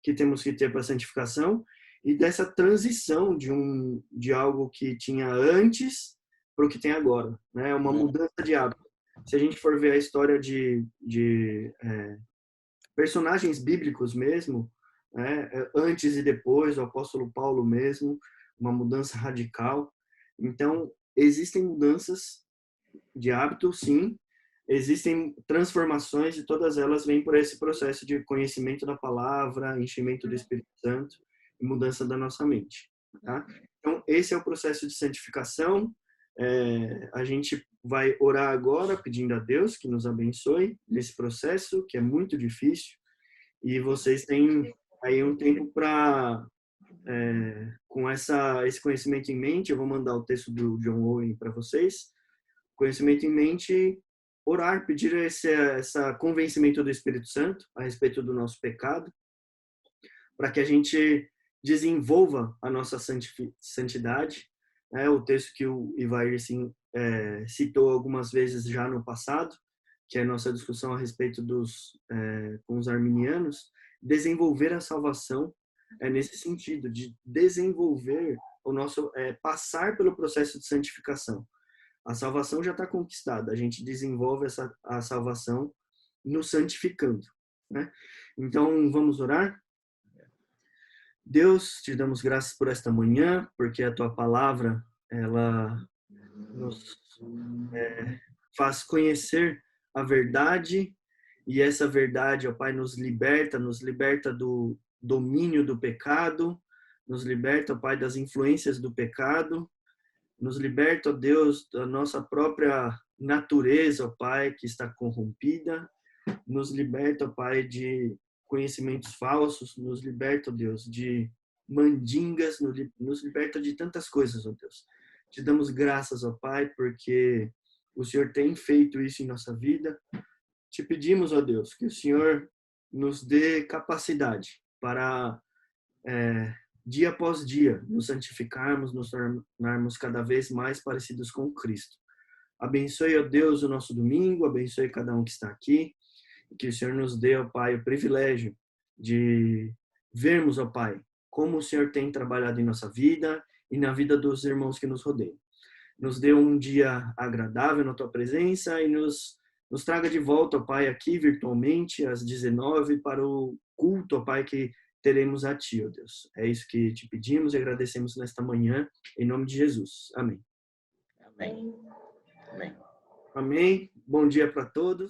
que temos que ter para a santificação e dessa transição de algo que tinha antes para o que tem agora, né? Uma mudança de hábito. Se a gente for ver a história de personagens bíblicos mesmo, né? Antes e depois, o apóstolo Paulo mesmo, uma mudança radical. Então, existem mudanças de hábito, sim. Existem transformações e todas elas vêm por esse processo de conhecimento da palavra, enchimento do Espírito Santo e mudança da nossa mente. Tá? Então, esse é o processo de santificação. A gente vai orar agora pedindo a Deus que nos abençoe nesse processo, que é muito difícil. E vocês têm aí um tempo para... com esse conhecimento em mente, eu vou mandar o texto do John Owen para vocês. Conhecimento em mente, orar, pedir esse convencimento do Espírito Santo a respeito do nosso pecado, para que a gente desenvolva a nossa santidade. O texto que o Ivair citou algumas vezes já no passado, que é a nossa discussão a respeito com os arminianos, desenvolver a salvação nesse sentido, de desenvolver o nosso, passar pelo processo de santificação. A salvação já está conquistada, a gente desenvolve a salvação nos santificando, né? Então, vamos orar? Deus, te damos graças por esta manhã, porque a tua palavra, ela nos faz conhecer a verdade, e essa verdade, ó Pai, nos liberta do domínio do pecado, nos liberta, ó Pai, das influências do pecado, nos liberta, ó Deus, da nossa própria natureza, ó Pai, que está corrompida, nos liberta, ó Pai, de conhecimentos falsos, nos liberta, ó Deus, de mandingas, nos liberta de tantas coisas, ó Deus. Te damos graças, ó Pai, porque o Senhor tem feito isso em nossa vida. Te pedimos, ó Deus, que o Senhor nos dê capacidade para dia após dia, nos santificarmos, nos tornarmos cada vez mais parecidos com Cristo. Abençoe, ó Deus, o nosso domingo, abençoe cada um que está aqui, e que o Senhor nos dê, ó Pai, o privilégio de vermos, ó Pai, como o Senhor tem trabalhado em nossa vida e na vida dos irmãos que nos rodeiam. Nos dê um dia agradável na Tua presença e nos traga de volta, ó Pai, aqui virtualmente, às 19, para o culto, ó Pai, que teremos a Ti, ó Deus. É isso que te pedimos e agradecemos nesta manhã, em nome de Jesus. Amém. Amém. Amém. Amém. Bom dia para todos.